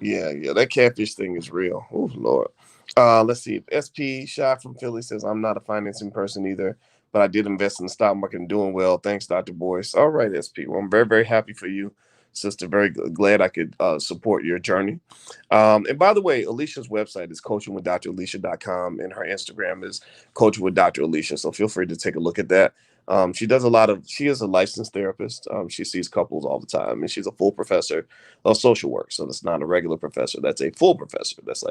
Yeah. That catfish thing is real. Oh Lord. Let's see. SP Shy from Philly says, "I'm not a financing person either, but I did invest in the stock market and doing well. Thanks, Dr. Boyce." All right, SP. Well, I'm very, very happy for you, sister. Very glad I could support your journey. And by the way, Alicia's website is coachingwithdralicia.com, and her Instagram is coaching with Dr. Alicia. So feel free to take a look at that. She is a licensed therapist. She sees couples all the time, and she's a full professor of social work. So that's not a regular professor. That's a full professor. That's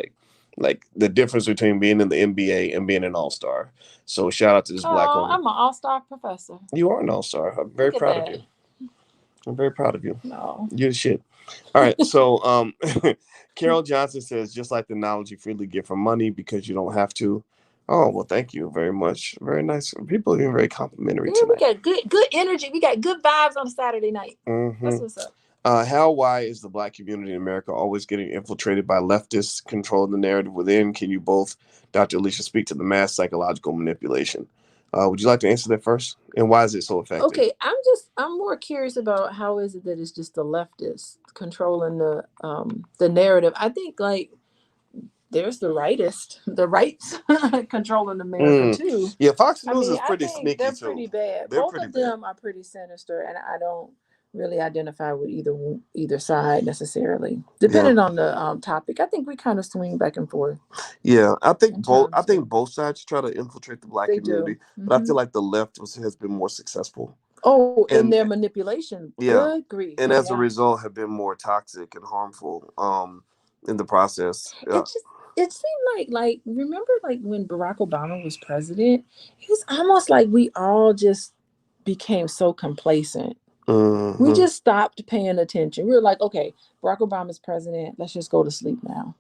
like the difference between being in the MBA and being an all-star. So shout out to this black woman. I'm an all-star professor. You are an all-star. I'm very proud of you. I'm very proud of you. No. You're the shit. All right. So Carol Johnson says, "Just like the knowledge you freely give for money because you don't have to." Oh, well, thank you very much. Very nice. People are being very complimentary tonight. We got good energy. We got good vibes on Saturday night. That's what's up. Why is the black community in America always getting infiltrated by leftists controlling the narrative within? Can you both, Dr. Alicia, speak to the mass psychological manipulation? Would you like to answer that first? And why is it so effective? Okay, I'm more curious about how is it that it's just the leftists controlling the narrative. I think like there's the rights controlling America Mm. too. Yeah, Fox I News mean, is I pretty think sneaky they're too. pretty bad. They're Both pretty of bad. them are pretty sinister, and I don't really identify with either side necessarily. Yeah. Depending on the topic, I think we kind of swing back and forth Yeah, I think in both. I terms of think both sides try to infiltrate the black they do. community, but I Hmm. feel like the left has been more successful, Oh, in and their manipulation. yeah, Good grief! and as a Yeah. result, have been more toxic and harmful. In the process. It just it seemed like remember like when Barack Obama was president, it was almost like we all just became so complacent. We Hmm. just stopped paying attention. We were like, okay, Barack Obama's president. Let's just go to sleep now.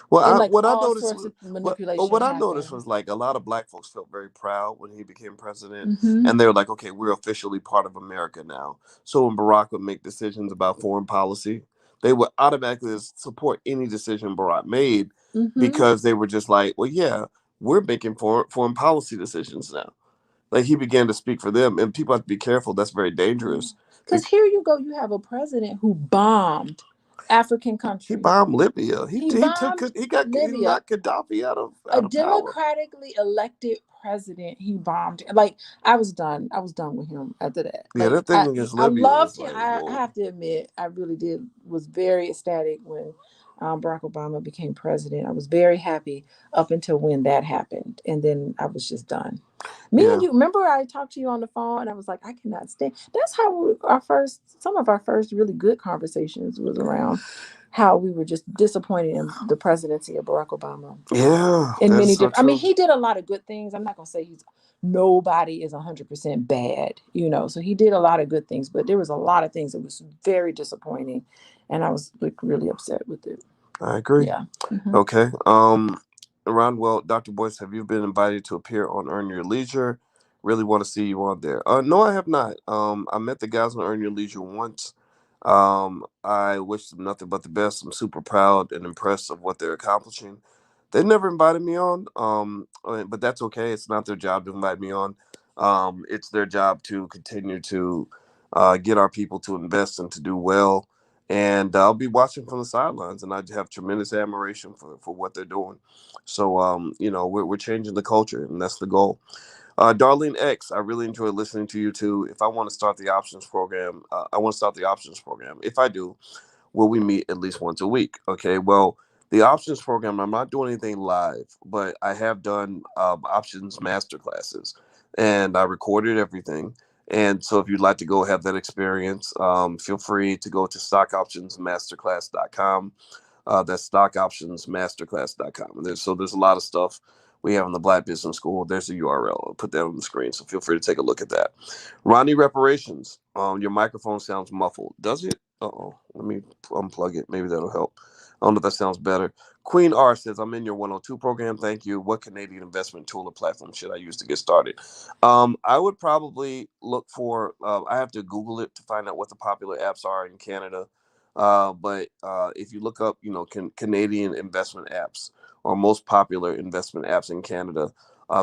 Well, And like what I all noticed sorts was of manipulation what I noticed happened. was like a lot of black folks felt very proud when he became president, Mm-hmm. and they were like, "Okay, we're officially part of America now." So when Barack would make decisions about foreign policy, they would automatically support any decision Barack made Mm-hmm. because they were just like, "Well, yeah, we're making foreign policy decisions now." Like he began to speak for them, and people have to be careful. That's very dangerous. Because here you go, you have a president who bombed African He countries. bombed Libya. He He took bombed he Libya. knocked Gaddafi A out of power. democratically elected president he bombed. Like I was done with him after that. Yeah, Like that thing against I Libya loved was him. like, I whoa. have to admit I really did was very ecstatic when Barack Obama became president. I was very happy up until when that happened, and then I was just done. Me and Yeah, you remember I talked to you on the phone and I was like, I cannot stand. That's how some of our first really good conversations was around how we were just disappointed in the presidency of Barack Obama yeah, in that is many so different. I mean, true. he did a lot of good things. I'm not gonna say he's nobody is 100% bad, So he did a lot of good things, but there was a lot of things that was very disappointing, and I was like really upset with it. I agree. Yeah. Hmm. Okay. Around well, Dr. Boyce, have you been invited to appear on Earn Your Leisure? Really want to see you on there. No, I have not. I met the guys on Earn Your Leisure once. I wish them nothing but the best. I'm super proud and impressed of what they're accomplishing. They never invited me on, but that's okay. It's not their job to invite me on. It's their job to continue to get our people to invest and to do well. And I'll be watching from the sidelines, and I have tremendous admiration for what they're doing. So, we're changing the culture, and that's the goal. Darlene X, I really enjoy listening to you too. If I want to start the options program, I want to start the options program. If I do, will we meet at least once a week? Okay, well, the options program, I'm not doing anything live, but I have done options master classes, and I recorded everything. And so if you'd like to go have that experience, feel free to go to stockoptionsmasterclass.com. That's stockoptionsmasterclass.com. There's a lot of stuff we have in the Black Business School. There's a URL. I'll put that on the screen. So feel free to take a look at that. Ronnie Reparations. Your microphone sounds muffled. Does it? Uh-oh. Let me unplug it. Maybe that'll help. I don't know if that sounds better. Queen R says, I'm in your 102 program. Thank you. What Canadian investment tool or platform should I use to get started? I would probably look for, I have to Google it to find out what the popular apps are in Canada. But if you look up, Canadian investment apps or most popular investment apps in Canada,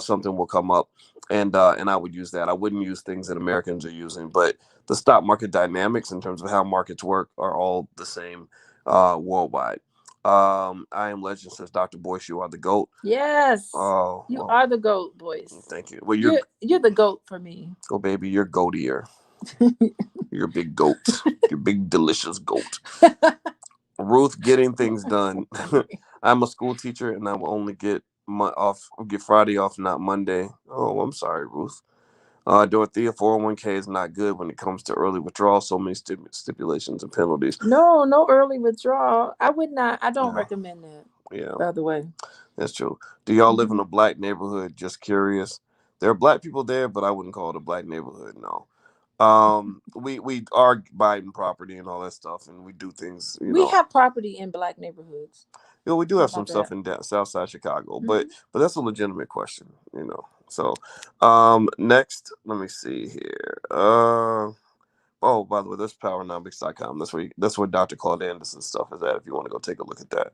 something will come up, and I would use that. I wouldn't use things that Americans are using, but the stock market dynamics in terms of how markets work are all the same worldwide. I am legend, says Dr. Boyce. You are the goat. Yes, Oh, you well, are the goat, boys. thank you. Well, You're the goat for me. oh baby, you're goatier. You're a big goat. You're a big delicious goat. Ruth, getting things done. Hungry. I'm a school teacher, and I will only get Friday off, not Monday. Oh, I'm sorry, Ruth. Dorothea, 401k is not good when it comes to early withdrawal. So many stipulations and penalties. No, no early withdrawal. I would not. I don't Yeah, recommend that. yeah, By the way. that's true. Do y'all live in Hmm. a black neighborhood? Just curious. There are black people there, but I wouldn't call it a black neighborhood. No. We are buying property and all that stuff, and we do things. We have property in black neighborhoods. We do How have some about stuff that? in Southside Chicago, but Hmm. that's a legitimate question. So, next, let me see here. Oh, by the way, that's powernomics.com. That's where Dr. Claude Anderson's stuff is at. If you want to go take a look at that.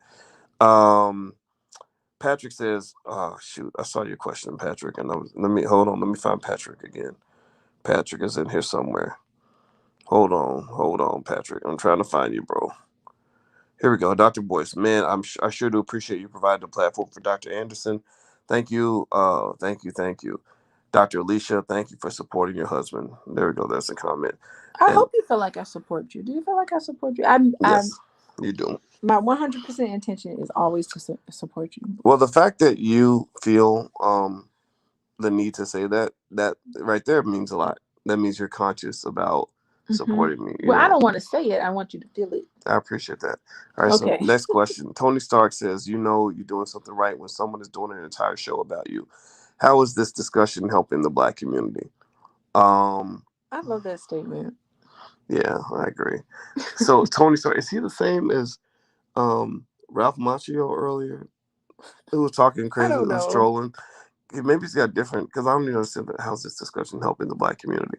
Patrick says, "Oh shoot, I saw your question, Patrick." And let me hold on. Let me find Patrick again. Patrick is in here somewhere. Hold on, Patrick. I'm trying to find you, bro. Here we go, Dr. Boyce. Man, I sure do appreciate you providing the platform for Dr. Anderson. Thank you, thank you, Dr. Alicia. Thank you for supporting your husband. There we go. That's a comment. I And hope you feel like I support you. Do you feel like I support you? I'm. yes, you do. My 100% intention is always to support you. Well, the fact that you feel the need to say that right there means a lot. That means you're conscious about Hmm. supporting me. You Well, I know, don't want to say it. I want you to feel it. I appreciate that. All right, so Okay. next question. Tony Stark says, "You know, you're doing something right when someone is doing an entire show about you. How is this discussion helping the Black community?" Um, I love that statement. yeah, I agree. So Tony Stark, is he the same as Ralph Macchio earlier, who was talking I crazy, don't who's know. trolling? Maybe it's got different because I don't even understand how's this discussion helping the Black community.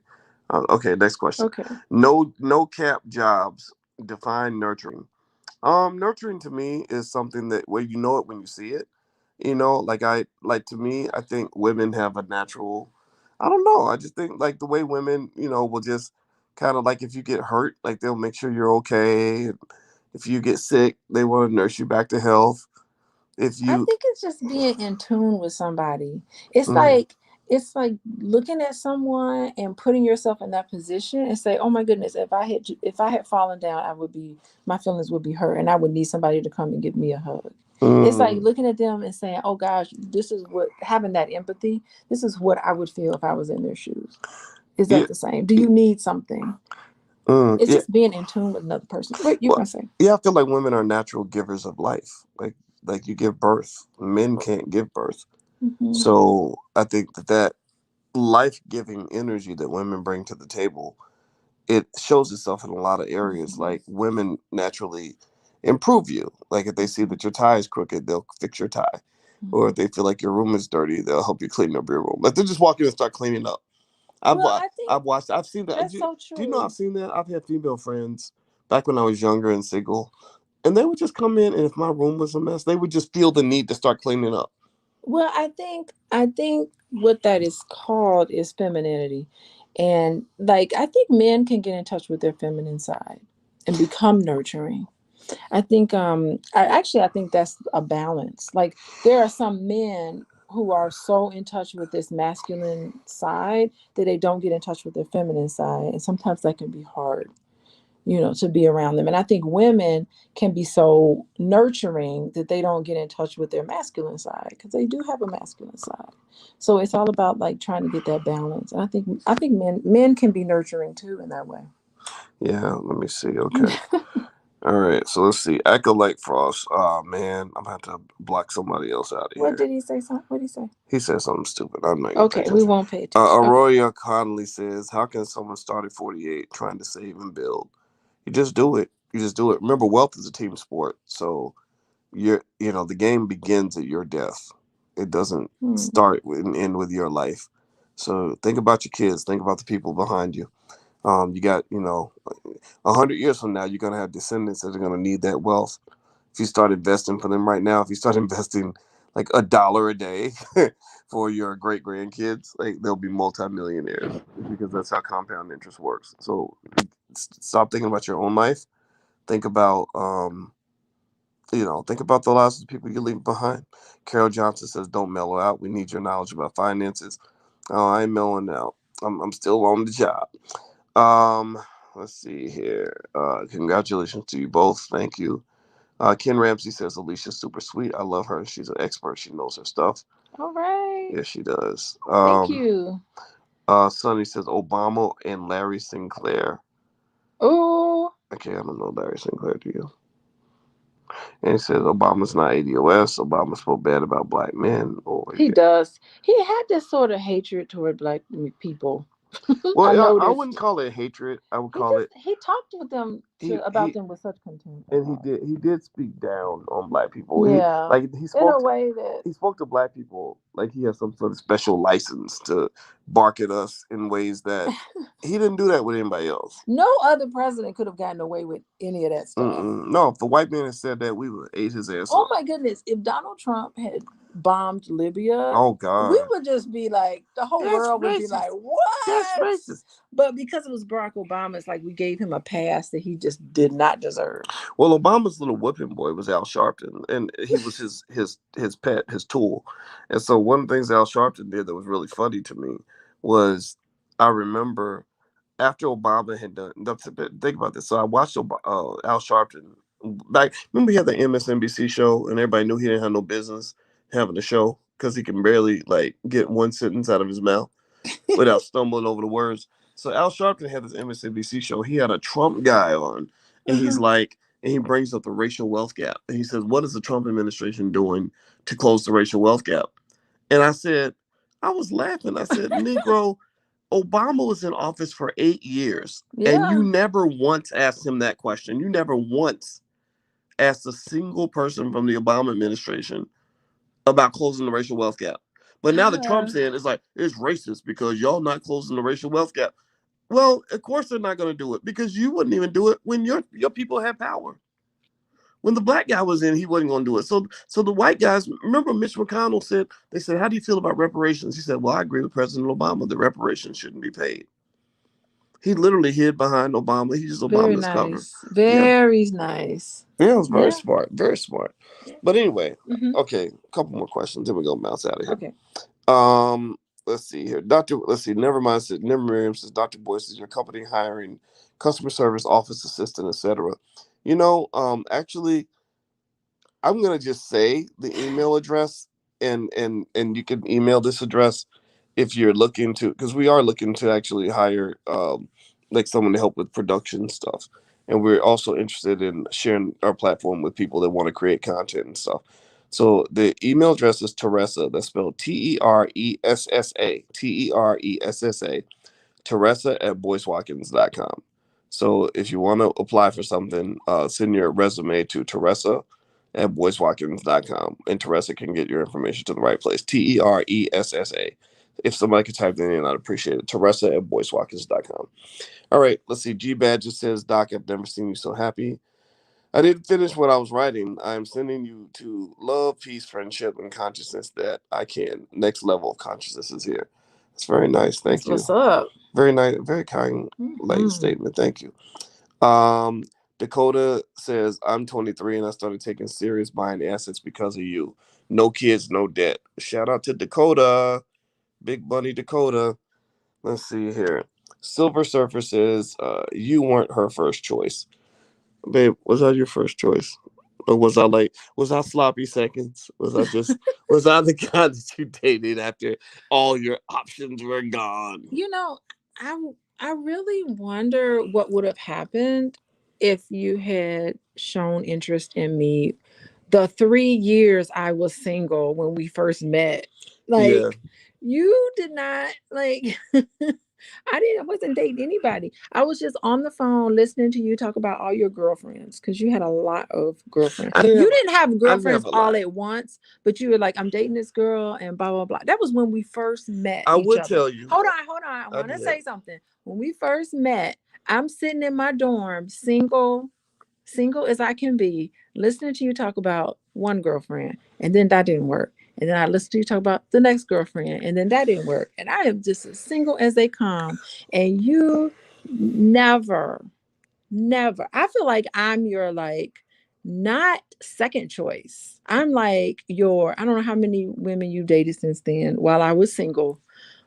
Okay, next question. Okay. No cap jobs define nurturing. Nurturing to me is something that where you know it when you see it. You know, like to me, I think women have a natural. I don't know. I just think like the way women, will just kind of like if you get hurt, like they'll make sure you're okay. If you get sick, they want to nurse you back to health. If I you, think it's just being in tune with somebody. It's mm, like it's like looking at someone and putting yourself in that position and say, "Oh my goodness, if I had fallen down, my feelings would be hurt, and I would need somebody to come and give me a hug." It's like mm, looking at them and saying, "Oh gosh, this is what having that empathy. This is what I would feel if I was in their shoes." Is yeah, that the same? Do you need something? It's yeah. just being in tune with another person. What you Well, gonna say? yeah, I feel like women are natural givers of life. Like you give birth, men can't give birth. Hmm. So I think that life giving energy that women bring to the table, it shows itself in a lot of areas. Like women naturally improve you. Like if they see that your tie is crooked, they'll fix your tie. Or if Hmm. they feel like your room is dirty, they'll help you clean up your room. Like they just walk in and start cleaning up. Well, I think I've watched. I've seen that. that's so Do you know I've true. seen that? I've had female friends back when I was younger and single, and they would just come in, and if my room was a mess, they would just feel the need to start cleaning up. Well, I think what that is called is femininity. And like I think men can get in touch with their feminine side and become nurturing. I think that's a balance. Like there are some men who are so in touch with this masculine side that they don't get in touch with their feminine side. And sometimes that can be hard, to be around them. And I think women can be so nurturing that they don't get in touch with their masculine side because they do have a masculine side. So it's all about like trying to get that balance. And I think men can be nurturing too in that way. Yeah, let me see. Okay. All right, so let's see. Echo Lake Frost. Oh man, I'm gonna have to block somebody else out of What here. did he say? What did he say? He said something stupid. I'm not gonna pay Okay, we attention. won't pay attention. Okay. Aurora Connolly says, "How can someone start at 48 trying to save and build? You just do it. You just do it. Remember, wealth is a team sport. So the game begins at your death. It doesn't Hmm. start and end with your life. So think about your kids. Think about the people behind you. You got 100 years from now, you're gonna have descendants that are gonna need that wealth. If you start investing for them right now, if you start investing like $1 a day for your great grandkids, like they'll be multimillionaires because that's how compound interest works. So stop thinking about your own life. Think about think about the lives of the people you leave behind. Carol Johnson says, "Don't mellow out. We need your knowledge about finances." Oh, I ain't mellowing out. I'm still on the job. Um, let's see here. Congratulations to you both. Thank you. Ken Ramsey says Alicia's super sweet. I love her. She's an expert. She knows her stuff. All right. Yes, she does. Thank you. Sonny says Obama and Larry Sinclair. Oh, Okay, I don't know Larry Sinclair. Do you? And he says Obama's not ADOS. Obama spoke bad about black men. Oh, he does. He had this sort of hatred toward black people. I well, I wouldn't noticed. call it hatred. I would He call just it he talked with them he about he them with such contempt. I and he thought. did he did speak down on black people. He Yeah, like he in spoke a way that he spoke to black people like he has some sort of special license to bark at us in ways that he didn't do that with anybody else. no other president could have gotten away with any of that stuff. Mm-mm. No, if the white man had said that, we would have ate his ass Oh up. my goodness, if Donald Trump had bombed Libya, Oh we God, would just be like, the whole that's world would be racist. like, That's what? racist. But because it was Barack Obama, it's like we gave him a pass that he just did not deserve. Well, Obama's little whipping boy was Al Sharpton, and he was his pet, his tool. And so one of the things Al Sharpton did that was really funny to me was I remember after Obama had done. Think about this. So I watched Al Sharpton back. Remember he had the MSNBC show, and everybody knew he didn't have no business having a show because he can barely like get one sentence out of his mouth without stumbling over the words. So Al Sharpton had this MSNBC show. He had a Trump guy on, and he's like, and he brings up the racial wealth gap, and he says, "What is the Trump administration doing to close the racial wealth gap?" And I said, I was laughing. I said, "Negro, Obama was in office for 8 years, and Yeah. you never once asked him that question. You never once asked a single person from the Obama administration about closing the racial wealth gap. But now that Trump's in, it's like it's racist because y'all not closing the racial wealth gap. Well, of course they're not going to do it because you wouldn't even do it when your people had power. When the black guy was in, he wasn't going to do it. So the white guys, remember Mitch McConnell said, they said, "How do you feel about reparations?" He said, "Well, I agree with President Obama. The reparations shouldn't be paid." He literally hid behind Obama. He used Very Obama's cover. nice. Yeah. Very nice. Yeah, it was very Yeah. smart. Very smart. But anyway, Mm-hmm. okay, a couple more questions. Then we go bounce out of here. Okay. Let's see here. Let's see, Never Miriam says, "Dr. Boyce, is your company hiring customer service, office assistant, etc.?" Actually, I'm gonna just say the email address, and you can email this address if you're looking to, because we are looking to actually hire like someone to help with production stuff, and we're also interested in sharing our platform with people that want to create content and stuff. So the email address is Teresa. That's spelled Teressa, Teresa at boycewatkins.com. So if you want to apply for something, send your resume to Teresa at boycewatkins.com, and Teresa can get your information to the right place. Teressa. If somebody could type that in, I'd appreciate it. Teresa at boycewatkins.com. All right, let's see. G Badger says, "Doc, I've never seen you so happy. I didn't finish what I was writing. I am sending you to love, peace, friendship, and consciousness that I can. Next level of consciousness is here." It's very nice. Thank That's you. what's up. Very nice, very kind, light statement. Thank you. Um, Dakota says, "I'm 23 and I started taking serious buying assets because of you. No kids, no debt." Shout out to Dakota, Big Bunny Dakota. Let's see here. Silver Surfer says, "You weren't her first choice." Babe, was I your first choice? Or was I sloppy seconds? Was I the guy that you dated after all your options were gone? You know, I I really wonder what would have happened if you had shown interest in me the 3 years I was single when we first met. Yeah. Like, you did not like I wasn't dating anybody. I was just on the phone listening to you talk about all your girlfriends because you had a lot of girlfriends. You didn't have girlfriends all at once, but you were like, "I'm dating this girl," and blah blah blah. That was when we first met I each would other. tell you. Hold on. I want to say something. When we first met, I'm sitting in my dorm, single as I can be, listening to you talk about one girlfriend, and then that didn't work. And then I listened to you talk about the next girlfriend, and then that didn't work. And I am just as single as they come. And you never, never. I feel like I'm your like not second choice. I'm like your, I don't know how many women you dated since then while I was single,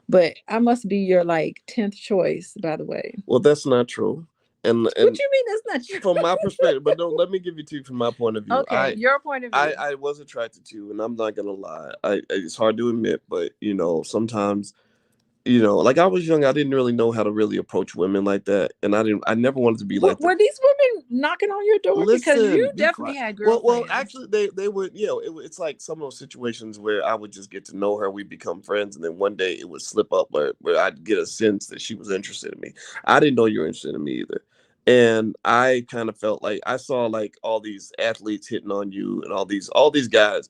but I must be your like 10th choice, by the way. Well, that's not true. And What you mean that's not true? from my perspective, but don't let me give you to from my point of view. Okay, your point of view. I was attracted to you, and I'm not gonna lie. It's hard to admit, but sometimes like I was young, I didn't really know how to really approach women like that, and I never wanted to be like that. Were these women knocking on your door? Because you Listen, be definitely quiet. had Well, girlfriends. actually, they would. It's like some of those situations where I would just get to know her, we become friends, and then one day it would slip up where I'd get a sense that she was interested in me. I didn't know you were interested in me either, and I kind of felt like I saw like all these athletes hitting on you and all these guys,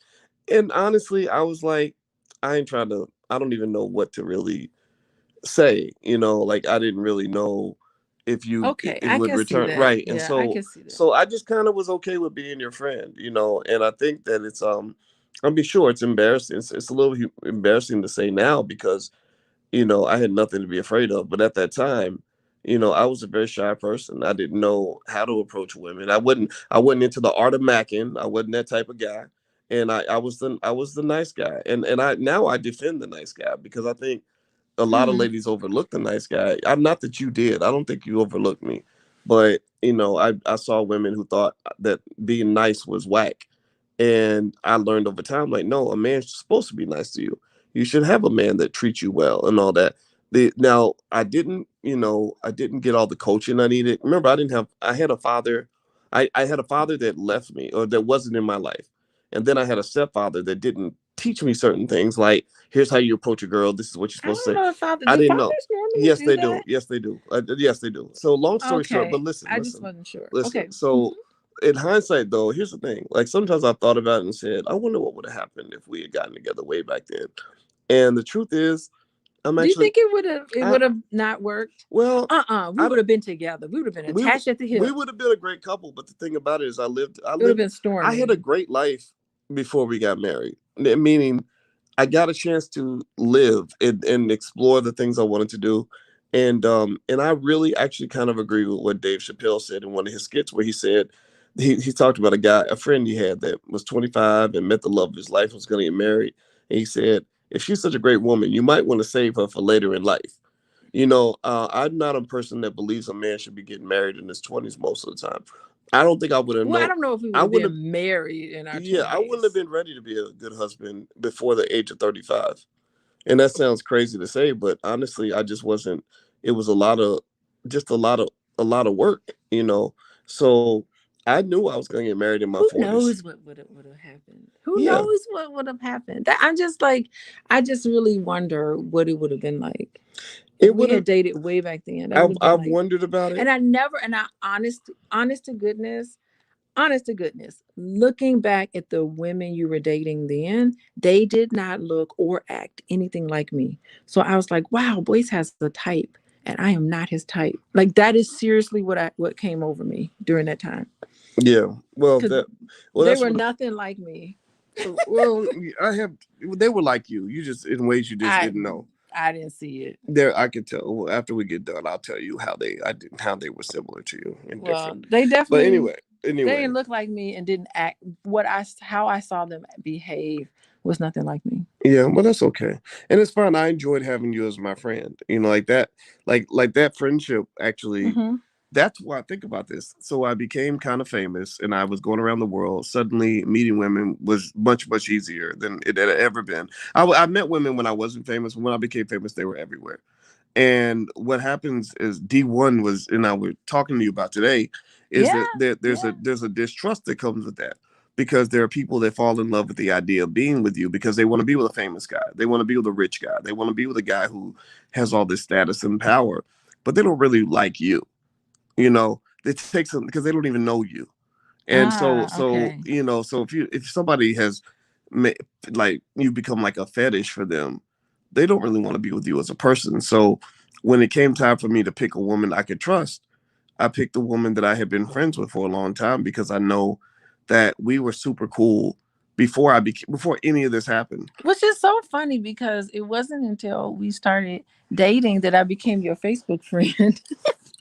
and honestly, I was like, I ain't trying to. I don't even know what to really say. Like I didn't really know if you Okay, it I would can see return that. right. And Yeah, I so can see that. so I just kind of was okay with being your friend, and I think that it's I'm be sure it's embarrassing. It's a little embarrassing to say now because I had nothing to be afraid of. But at that time, I was a very shy person. I didn't know how to approach women. I wasn't into the art of macking. I wasn't that type of guy. And I was the nice guy. And I now I defend the nice guy because I think a lot of Hmm. ladies overlook the nice guy. I'm not that you did. I don't think you overlooked me. But, I saw women who thought that being nice was whack. And I learned over time, like, no, a man's supposed to be nice to you. You should have a man that treats you well and all that. Now I didn't get all the coaching I needed. Remember, I had a father that left me or that wasn't in my life. And then I had a stepfather that didn't teach me certain things like here's how you approach a girl. This is what you're I supposed to don't say. know if father I do didn't know. fathers normally Yes, do they do. that. Yes, they do. Yes, they do. So long story short, but Okay, listen, I just listen, wasn't sure. listen. Okay. Hmm. So in hindsight, though, here's the thing. Like sometimes I thought about it and said, I wonder what would have happened if we had gotten together way back then. And the truth is, I'm Do you actually, think it I would have not worked? well, We I would don't. have been together. We would have been We w- attached at the we hip. would have been a great couple. But the thing about it is, I lived. I It would have lived. been I had a stormy. great life before we got married. Meaning, I got a chance to live and explore the things I wanted to do. And I really actually kind of agree with what Dave Chappelle said in one of his skits where he said he talked about a friend he had that was 25 and met the love of his life, was gonna get married. And he said, if she's such a great woman, you might want to save her for later in life. I'm not a person that believes a man should be getting married in his 20s most of the time. I don't think I would have Well, I known. don't know if we would I have wouldn't have. been married in our Yeah, I wouldn't have twenties. been ready to be a good husband before the age of 35. And that sounds crazy to say, but honestly, I just wasn't. It was just a lot of work. So I knew I was going to get married in my Who 40s. knows what would have happened? Who Yeah, knows what would have happened? I'm just like, I just really wonder what it would have been like if it we would had have. dated way back then. That would I've have been I've like, wondered about it. and I never, and I honest to goodness, looking back at the women you were dating then, they did not look or act anything like me. So I was like, wow, Boyce has a type, and I am not his type. Like that is seriously what came over me during that time Yeah. Well, because they that's were what. nothing like me. Well, I have. They were like you. You just in ways you just I didn't know. I didn't see it. There, I could tell. Well, after we get done, I'll tell you how they were similar to you and Well, different. they But definitely anyway, they anyway, didn't look like me and didn't act how I saw them behave was nothing like me. yeah. Well, that's okay, and it's fine. I enjoyed having you as my friend. Like that, like that friendship. Actually, Hmm. that's why I think about this. So I became kind of famous, and I was going around the world. Suddenly, meeting women was much much easier than it had ever been. I met women when I wasn't famous. When I became famous, they were everywhere. And what happens is D1 was, and I were talking to you about today, is Yeah, that yeah. there's a distrust that comes with that because there are people that fall in love with the idea of being with you because they want to be with a famous guy, they want to be with a rich guy, they want to be with a guy who has all this status and power, but they don't really like you. It takes them because they don't even know you. And so Ah, so okay. you know so if somebody has ma- like you become like a fetish for them, they don't really want to be with you as a person. So when it came time for me to pick a woman I could trust, I picked a woman that I had been friends with for a long time because I know that we were super cool before any of this happened. Which is so funny because it wasn't until we started dating that I became your Facebook friend.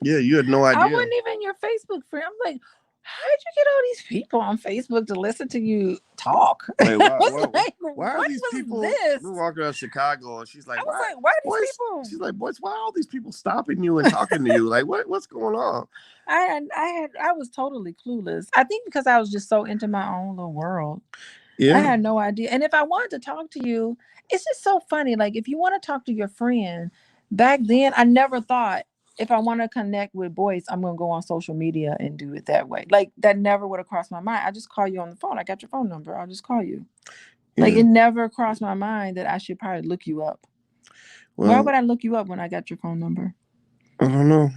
Yeah, you had no I idea. wasn't even your Facebook friend. I'm like, how did you get all these people on Facebook to listen to you talk? Like I why was why like, why are what these was people? this? We're walking around Chicago and she's like, I was why, like, why are these boys? people? She's like, boys, why are all these people stopping you and talking to you? Like, what's going on? I was totally clueless. I think because I was just so into my own little world. I Yeah, had no idea. And if I wanted to talk to you, it's just so funny. Like if you want to talk to your friend, back then I never thought if I want to connect with Boyce, I'm gonna go on social media and do it that way. Like that never would have crossed my mind. I just call you on the phone. I got your phone number. I'll just call you. Like yeah. it never crossed my mind that I should probably look you up. Why Well, would I look you up when I got your phone number? I don't know.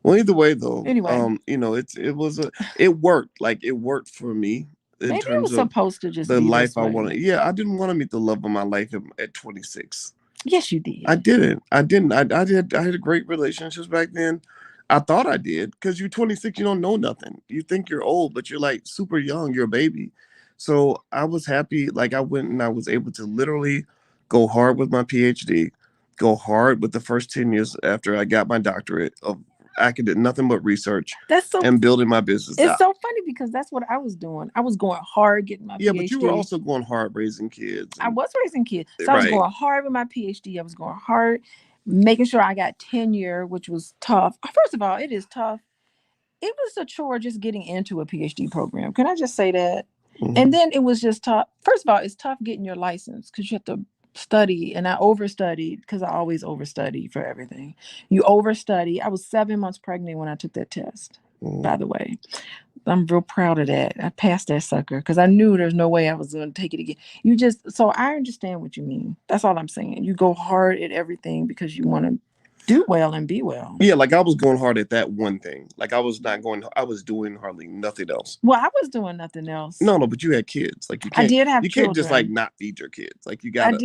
Well, either way though, Anyway, it worked. Like it worked for me in maybe it terms was of supposed to just the be life this I way. wanted. Yeah, I didn't want to meet the love of my life at 26. Yes, you I did. didn't. I didn't. I did. I had great relationships back then. I thought I did because you're 26. You don't know nothing. You think you're old, but you're like super young. You're a baby. So I was happy. Like I went and I was able to literally go hard with my PhD. go hard with the first 10 years after I got my doctorate of academic, nothing but research That's so. and building my business It's out. so funny because that's what I was doing. I was going hard getting my Yeah, but you were PhD. also going hard raising kids. I was raising kids, so I was Right. going hard with my PhD. I was going hard, making sure I got tenure, which was tough. First of all, it is tough. It was a chore just getting into a PhD program. Can I just say that? And then it was just tough. First of all, it's tough getting your license because you have to study. And I overstudied because I always overstudy for everything. You overstudy. I was 7 months pregnant when I took that test, by the way. I'm real proud of that. I passed that sucker because I knew there's no way I was going to take it again. So I understand what you mean. That's all I'm saying. You go hard at everything because you want to do well and be well. Yeah, like I was going hard at that one thing. Like I was not going. I was doing hardly nothing else. Well, I was doing nothing else. No, but you had kids. Like you I can't. did have You can't children. just like not feed your kids. Like you gotta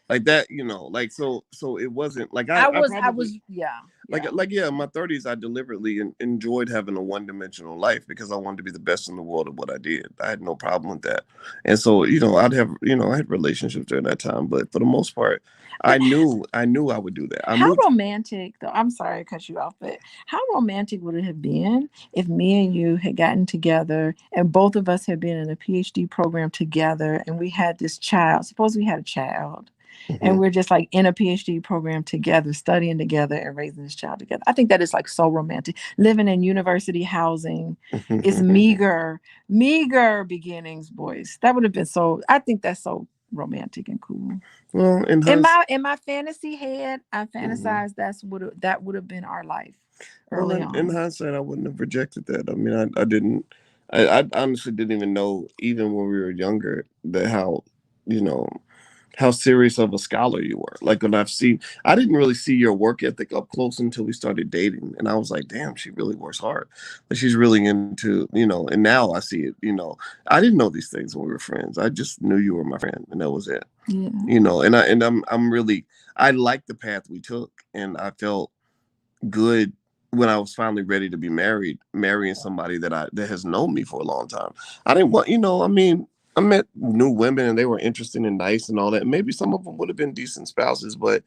like that. You know, like so it wasn't like I was yeah. Like in my 30s, I deliberately enjoyed having a one-dimensional life because I wanted to be the best in the world at what I did. I had no problem with that, and so I had relationships during that time, but for the most part, I knew I would do that. How romantic, though? I'm sorry to cut you off, but how romantic would it have been if me and you had gotten together and both of us had been in a PhD program together and we had this child? Suppose we had a child. And we're just like in a PhD program together, studying together and raising this child together. I think that is like so romantic. Living in university housing is meager beginnings, Boyce. That would have been so. I think that's so romantic and cool. Well, in my fantasy head, I fantasized that would have been our life early on. In hindsight, I wouldn't have rejected that. I mean, I didn't. I honestly didn't even know, even when we were younger, that how serious of a scholar you were. Like when I didn't really see your work ethic up close until we started dating. And I was like, damn, she really works hard. Like she's really into, and now I see it, I didn't know these things when we were friends. I just knew you were my friend and that was it. Yeah. I liked the path we took and I felt good when I was finally ready to be marrying somebody that has known me for a long time. I didn't want, I met new women and they were interesting and nice and all that. Maybe some of them would have been decent spouses, but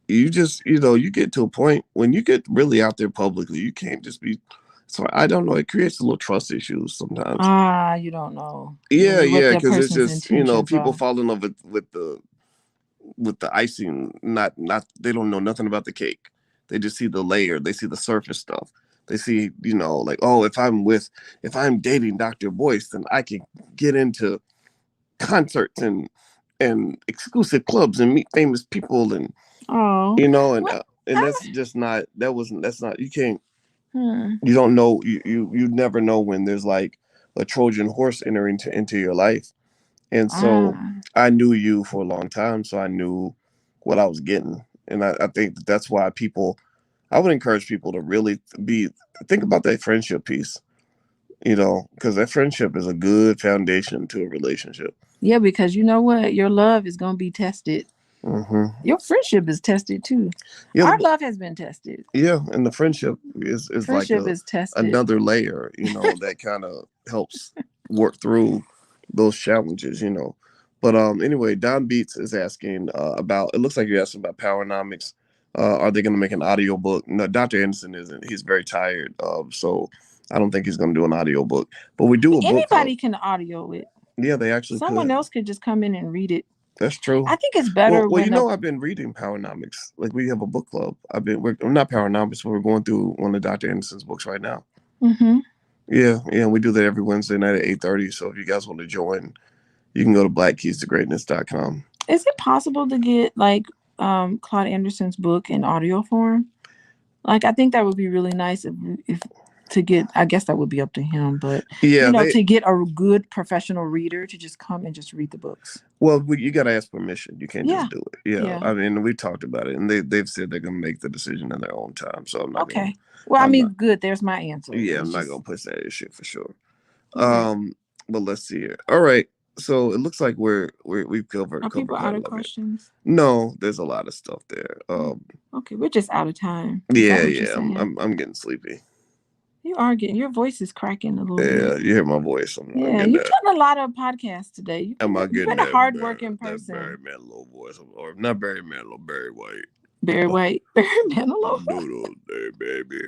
you just, you get to a point when you get really out there publicly, you can't just be. So I don't know. It creates a little trust issues sometimes. You don't know. Yeah, because it's just people fall in love with the icing. Not they don't know nothing about the cake. They just see the layer. They see the surface stuff. They see, like, oh, if I'm dating Dr. Boyce, then I can get into concerts and exclusive clubs and meet famous people and, that's just not, that's not, you can't, you don't know, you never know when there's like a Trojan horse entering into your life. And so I knew you for a long time, so I knew what I was getting. And I think that's why I would encourage people to really think about that friendship piece, because that friendship is a good foundation to a relationship. Yeah, because you know what? Your love is going to be tested. Your friendship is tested too. Yeah, our love has been tested. Yeah, and the friendship is tested. Another layer, that kind of helps work through those challenges, But anyway, Don Beats is asking about. It looks like you're asking about Powernomics. Are they going to make an audio book? No, Dr. Anderson isn't. He's very tired, so I don't think he's going to do an audio book. But we do a book. Anybody can audio it. Yeah, they actually. Someone else could just come in and read it. That's true. I think it's better. Well, I've been reading Powernomics. Like we have a book club. We're not Powernomics, but we're going through one of Dr. Anderson's books right now. Yeah, we do that every Wednesday night at 8:30. So if you guys want to join, you can go to blackkeystogreatness.com. Is it possible to get like Claude Anderson's book in audio form? Like I think that would be really nice if to get, I guess that would be up to him, but to get a good professional reader to just come and just read the books. Well, you got to ask permission. You can't just do it. Yeah. I mean, we talked about it, and they've said they're going to make the decision in their own time. So I'm not. Okay. Good. There's my answer. Yeah, I'm not going to push that issue for sure. Okay. But let's see here. All right. So it looks like we've covered. Are people out of questions? No, there's a lot of stuff there. Okay, we're just out of time. Yeah. I'm getting sleepy. You are getting, your voice is cracking a little bit. Yeah, you hear my voice. You've done a lot of podcasts today. You've been a hardworking person. That Barry Manilow voice, or not Barry Manilow, Barry White. Barry White, Barry Manilow. Doodle day, baby.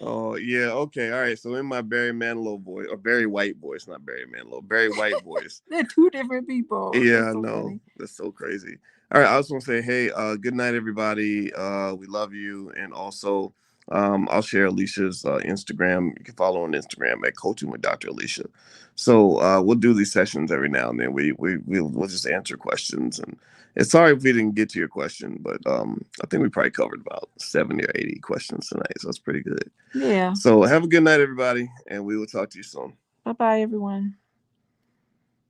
Oh yeah, okay, all right. So in my Barry Manilow voice, or Barry White voice, not Barry Manilow, Barry White voice. They're two different people. Yeah, That's I so know. funny. That's so crazy. All right, I just want to say, hey, good night, everybody. We love you, and also, I'll share Alicia's Instagram. You can follow on Instagram at Coaching with Dr. Alicia. So we'll do these sessions every now and then. We'll just answer questions, and it's sorry if we didn't get to your question, but I think we probably covered about 70 or 80 questions tonight, so that's pretty good. Yeah. So have a good night, everybody, and we will talk to you soon. Bye-bye, everyone.